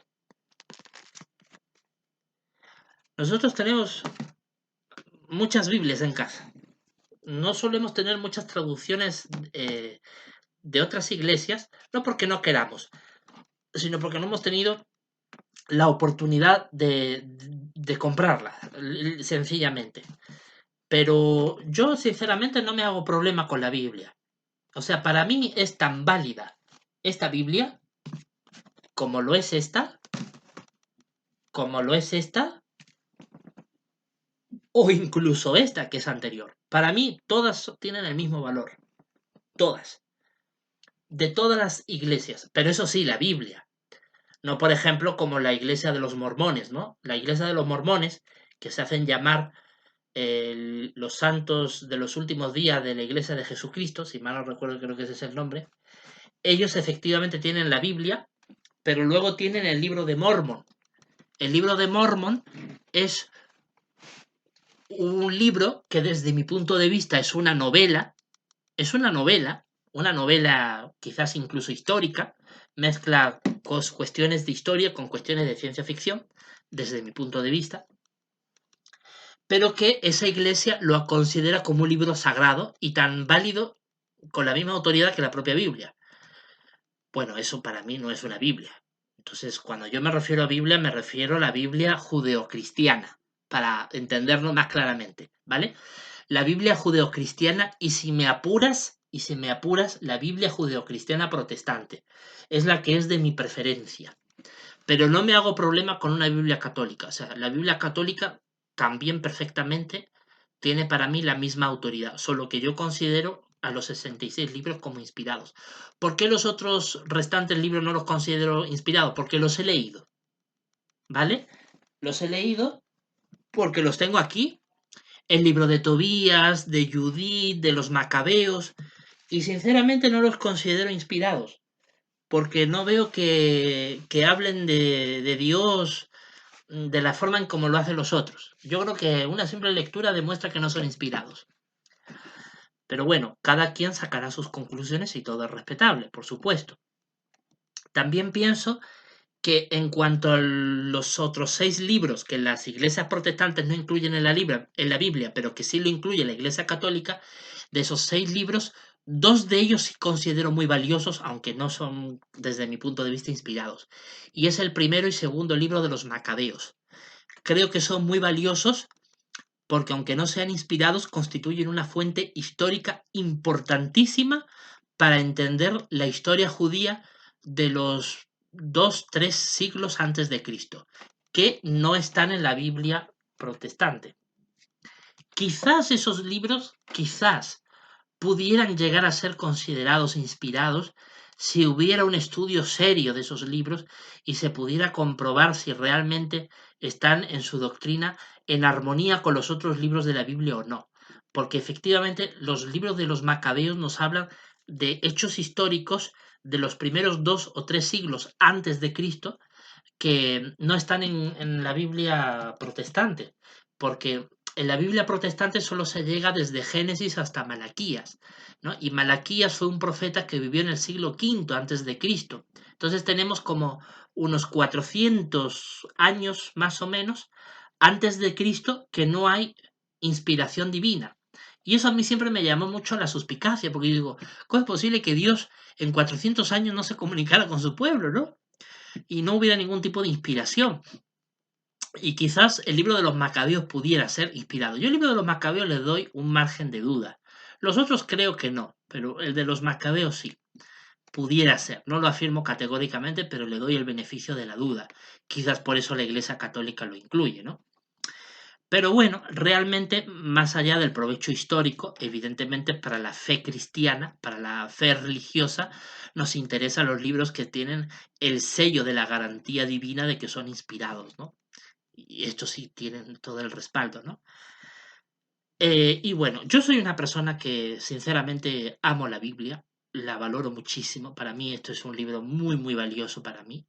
Nosotros tenemos muchas Biblias en casa. No solemos tener muchas traducciones de otras iglesias, no porque no queramos, sino porque no hemos tenido la oportunidad de comprarla, sencillamente. Pero yo sinceramente no me hago problema con la Biblia. O sea, para mí es tan válida esta Biblia como lo es esta, como lo es esta, o incluso esta que es anterior. Para mí todas tienen el mismo valor. Todas. De todas las iglesias. Pero eso sí, la Biblia. No, por ejemplo, como la iglesia de los mormones, ¿no? La iglesia de los mormones, que se hacen llamar los santos de los últimos días de la iglesia de Jesucristo, si mal no recuerdo, creo que ese es el nombre. Ellos efectivamente tienen la Biblia, pero luego tienen el libro de Mormon. El libro de Mormon es un libro que desde mi punto de vista es una novela, una novela quizás incluso histórica, mezcla cuestiones de historia con cuestiones de ciencia ficción, desde mi punto de vista, pero que esa iglesia lo considera como un libro sagrado y tan válido con la misma autoridad que la propia Biblia. Bueno, eso para mí no es una Biblia. Entonces, cuando yo me refiero a Biblia, me refiero a la Biblia judeocristiana, para entenderlo más claramente, ¿vale? La Biblia judeocristiana y si me apuras, la Biblia judeocristiana protestante. Es la que es de mi preferencia. Pero no me hago problema con una Biblia católica. O sea, la Biblia católica también perfectamente tiene para mí la misma autoridad, solo que yo considero a los 66 libros como inspirados. ¿Por qué los otros restantes libros no los considero inspirados? Porque los he leído, ¿vale? Los he leído porque los tengo aquí. El libro de Tobías, de Judith, de los Macabeos, y sinceramente no los considero inspirados, porque no veo que hablen de Dios de la forma en como lo hacen los otros. Yo creo que una simple lectura demuestra que no son inspirados. Pero bueno, cada quien sacará sus conclusiones y todo es respetable, por supuesto. También pienso que en cuanto a los otros 6 libros que las iglesias protestantes no incluyen en la Biblia, pero que sí lo incluye la Iglesia Católica, de esos 6 libros, Dos de ellos sí considero muy valiosos, aunque no son desde mi punto de vista inspirados. Y es el primero y segundo libro de los Macabeos. Creo que son muy valiosos porque aunque no sean inspirados, constituyen una fuente histórica importantísima para entender la historia judía de los 2, 3 siglos antes de Cristo, que no están en la Biblia protestante. Quizás esos libros, quizás pudieran llegar a ser considerados inspirados si hubiera un estudio serio de esos libros y se pudiera comprobar si realmente están en su doctrina en armonía con los otros libros de la Biblia o no. Porque efectivamente los libros de los Macabeos nos hablan de hechos históricos de los primeros 2 o 3 siglos antes de Cristo que no están en la Biblia protestante, porque en la Biblia protestante solo se llega desde Génesis hasta Malaquías, ¿no? Y Malaquías fue un profeta que vivió en el siglo V antes de Cristo. Entonces tenemos como unos 400 años más o menos antes de Cristo que no hay inspiración divina. Y eso a mí siempre me llamó mucho la suspicacia, porque yo digo, ¿cómo es posible que Dios en 400 años no se comunicara con su pueblo, ¿no? Y no hubiera ningún tipo de inspiración. Y quizás el libro de los Macabeos pudiera ser inspirado. Yo el libro de los Macabeos le doy un margen de duda. Los otros creo que no, pero el de los Macabeos sí. Pudiera ser. No lo afirmo categóricamente, pero le doy el beneficio de la duda. Quizás por eso la Iglesia Católica lo incluye, ¿no? Pero bueno, realmente, más allá del provecho histórico, evidentemente para la fe cristiana, para la fe religiosa, nos interesan los libros que tienen el sello de la garantía divina de que son inspirados, ¿no? Y estos sí tienen todo el respaldo, ¿no? Y bueno, yo soy una persona que sinceramente amo la Biblia, la valoro muchísimo. Para mí esto es un libro muy, muy valioso para mí.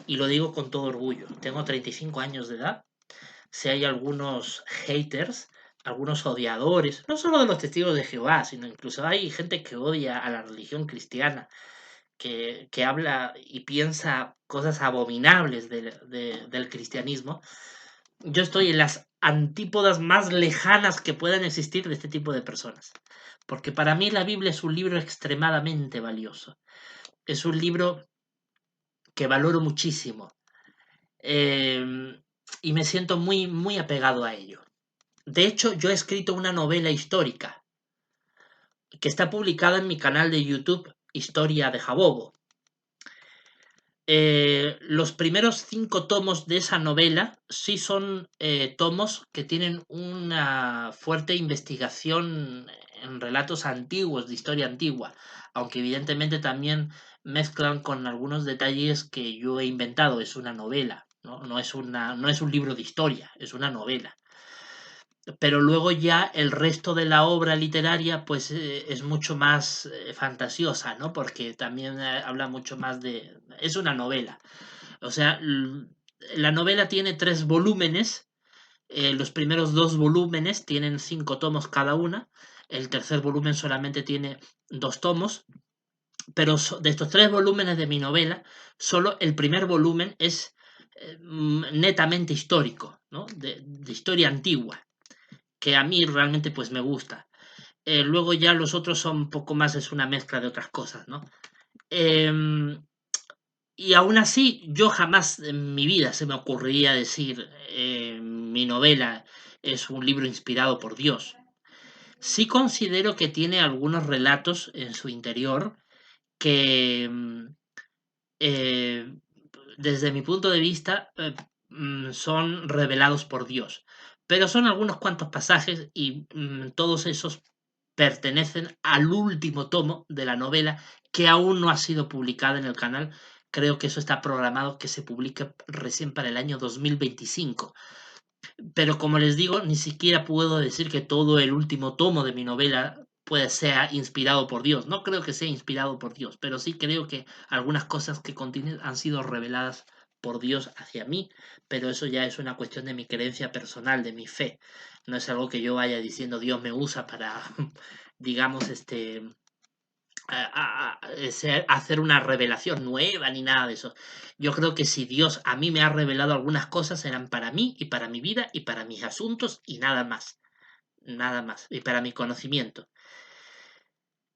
Y lo digo con todo orgullo. Tengo 35 años de edad. Si hay algunos haters, algunos odiadores, no solo de los testigos de Jehová, sino incluso hay gente que odia a la religión cristiana, que habla y piensa cosas abominables del cristianismo. Yo estoy en las antípodas más lejanas que puedan existir de este tipo de personas. Porque para mí la Biblia es un libro extremadamente valioso. Es un libro que valoro muchísimo. Y me siento muy, muy apegado a ello. De hecho, yo he escrito una novela histórica que está publicada en mi canal de YouTube, Historia de Jabobo. Los primeros 5 tomos de esa novela sí son tomos que tienen una fuerte investigación en relatos antiguos, de historia antigua, aunque evidentemente también mezclan con algunos detalles que yo he inventado. Es una novela, ¿no? No es un libro de historia, es una novela. Pero luego ya el resto de la obra literaria pues es mucho más fantasiosa, ¿no? Porque también habla mucho más de... Es una novela. O sea, la novela tiene 3 volúmenes. Los primeros 2 volúmenes tienen 5 tomos cada una. El tercer volumen solamente tiene 2 tomos. Pero de estos 3 volúmenes de mi novela, solo el primer volumen es netamente histórico, ¿no? De historia antigua, que a mí realmente pues me gusta. Luego ya los otros son un poco más, es una mezcla de otras cosas, ¿no? Em, y aún así, yo jamás en mi vida se me ocurriría decir mi novela es un libro inspirado por Dios. Sí considero que tiene algunos relatos en su interior que, eh, desde mi punto de vista, son revelados por Dios. Pero son algunos cuantos pasajes y todos esos pertenecen al último tomo de la novela que aún no ha sido publicada en el canal. Creo que eso está programado que se publique recién para el año 2025. Pero como les digo, ni siquiera puedo decir que todo el último tomo de mi novela puede ser inspirado por Dios. No creo que sea inspirado por Dios, pero sí creo que algunas cosas que contienen han sido reveladas por Dios hacia mí, pero eso ya es una cuestión de mi creencia personal, de mi fe. No es algo que yo vaya diciendo Dios me usa para, digamos, hacer una revelación nueva ni nada de eso. Yo creo que si Dios a mí me ha revelado algunas cosas, serán para mí y para mi vida y para mis asuntos y nada más. Nada más. Y para mi conocimiento.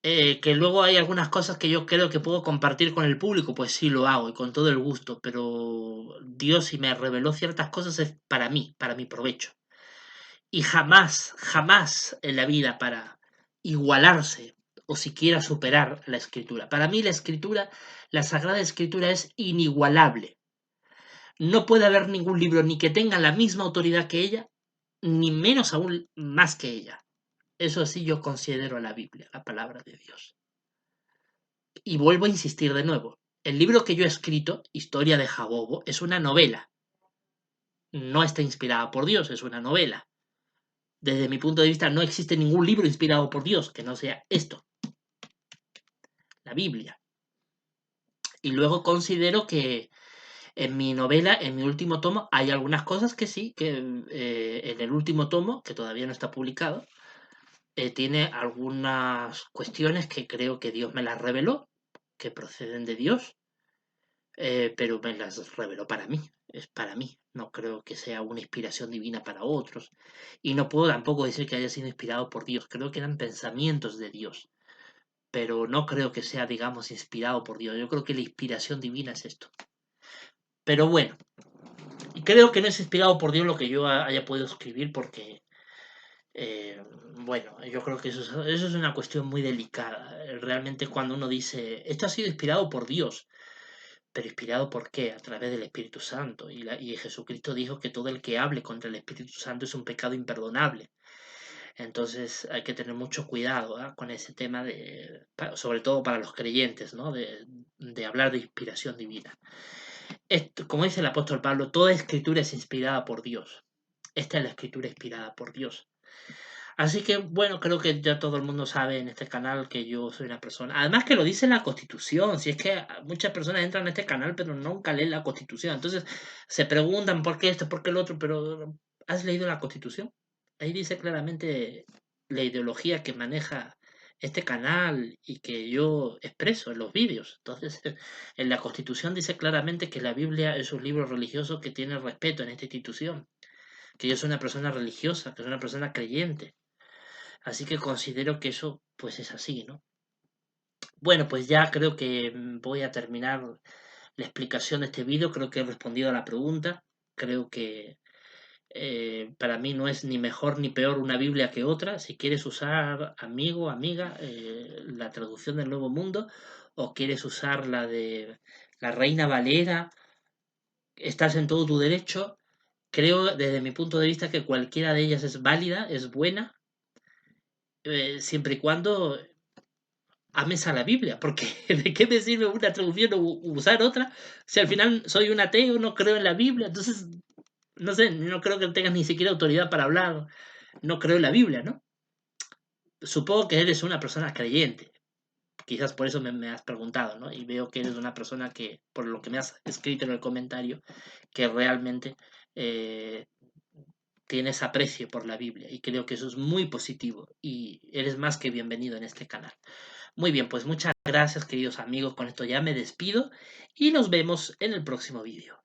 Que luego hay algunas cosas que yo creo que puedo compartir con el público, pues sí lo hago y con todo el gusto, pero Dios si me reveló ciertas cosas es para mí, para mi provecho. Y jamás, jamás en la vida para igualarse o siquiera superar la escritura. Para mí la escritura, la Sagrada Escritura es inigualable. No puede haber ningún libro ni que tenga la misma autoridad que ella, ni menos aún más que ella. Eso sí yo considero a la Biblia, la palabra de Dios. Y vuelvo a insistir de nuevo. El libro que yo he escrito, Historia de Jabobo, es una novela. No está inspirada por Dios, es una novela. Desde mi punto de vista, no existe ningún libro inspirado por Dios que no sea esto, la Biblia. Y luego considero que en mi novela, en mi último tomo, hay algunas cosas que sí, que en el último tomo, que todavía no está publicado, tiene algunas cuestiones que creo que Dios me las reveló, que proceden de Dios, pero me las reveló para mí, es para mí. No creo que sea una inspiración divina para otros. Y no puedo tampoco decir que haya sido inspirado por Dios. Creo que eran pensamientos de Dios. Pero no creo que sea, digamos, inspirado por Dios. Yo creo que la inspiración divina es esto. Pero bueno, y creo que no es inspirado por Dios lo que yo haya podido escribir porque, bueno, yo creo que eso es una cuestión muy delicada. Realmente cuando uno dice, esto ha sido inspirado por Dios, pero inspirado por qué? A través del Espíritu Santo. Y Jesucristo dijo que todo el que hable contra el Espíritu Santo es un pecado imperdonable. Entonces hay que tener mucho cuidado, ¿ah? Con ese tema, sobre todo para los creyentes, ¿no? De hablar de inspiración divina. Como dice el apóstol Pablo, toda escritura es inspirada por Dios. Esta es la escritura inspirada por Dios. Así que, bueno, creo que ya todo el mundo sabe en este canal que yo soy una persona. Además que lo dice la Constitución. Si es que muchas personas entran a este canal, pero nunca leen la Constitución. Entonces se preguntan por qué esto, por qué el otro, pero ¿has leído la Constitución? Ahí dice claramente la ideología que maneja este canal y que yo expreso en los vídeos. Entonces, en la Constitución dice claramente que la Biblia es un libro religioso que tiene respeto en esta institución, que yo soy una persona religiosa, que soy una persona creyente. Así que considero que eso pues es así, ¿no? Bueno, pues ya creo que voy a terminar la explicación de este vídeo. Creo que he respondido a la pregunta. Creo que para mí no es ni mejor ni peor una Biblia que otra. Si quieres usar, amigo, amiga, la traducción del Nuevo Mundo o quieres usar la de la Reina Valera, estás en todo tu derecho. Creo desde mi punto de vista que cualquiera de ellas es válida, es buena, siempre y cuando ames a la Biblia, porque ¿de qué me sirve una traducción o usar otra si al final soy un ateo, no creo en la Biblia? Entonces, no sé, no creo que tengas ni siquiera autoridad para hablar, no creo en la Biblia, ¿no? Supongo que eres una persona creyente, quizás por eso me has preguntado, ¿no? Y veo que eres una persona que, por lo que me has escrito en el comentario, que realmente eh, tienes aprecio por la Biblia y creo que eso es muy positivo y eres más que bienvenido en este canal. Muy bien, pues muchas gracias queridos amigos, con esto ya me despido y nos vemos en el próximo vídeo.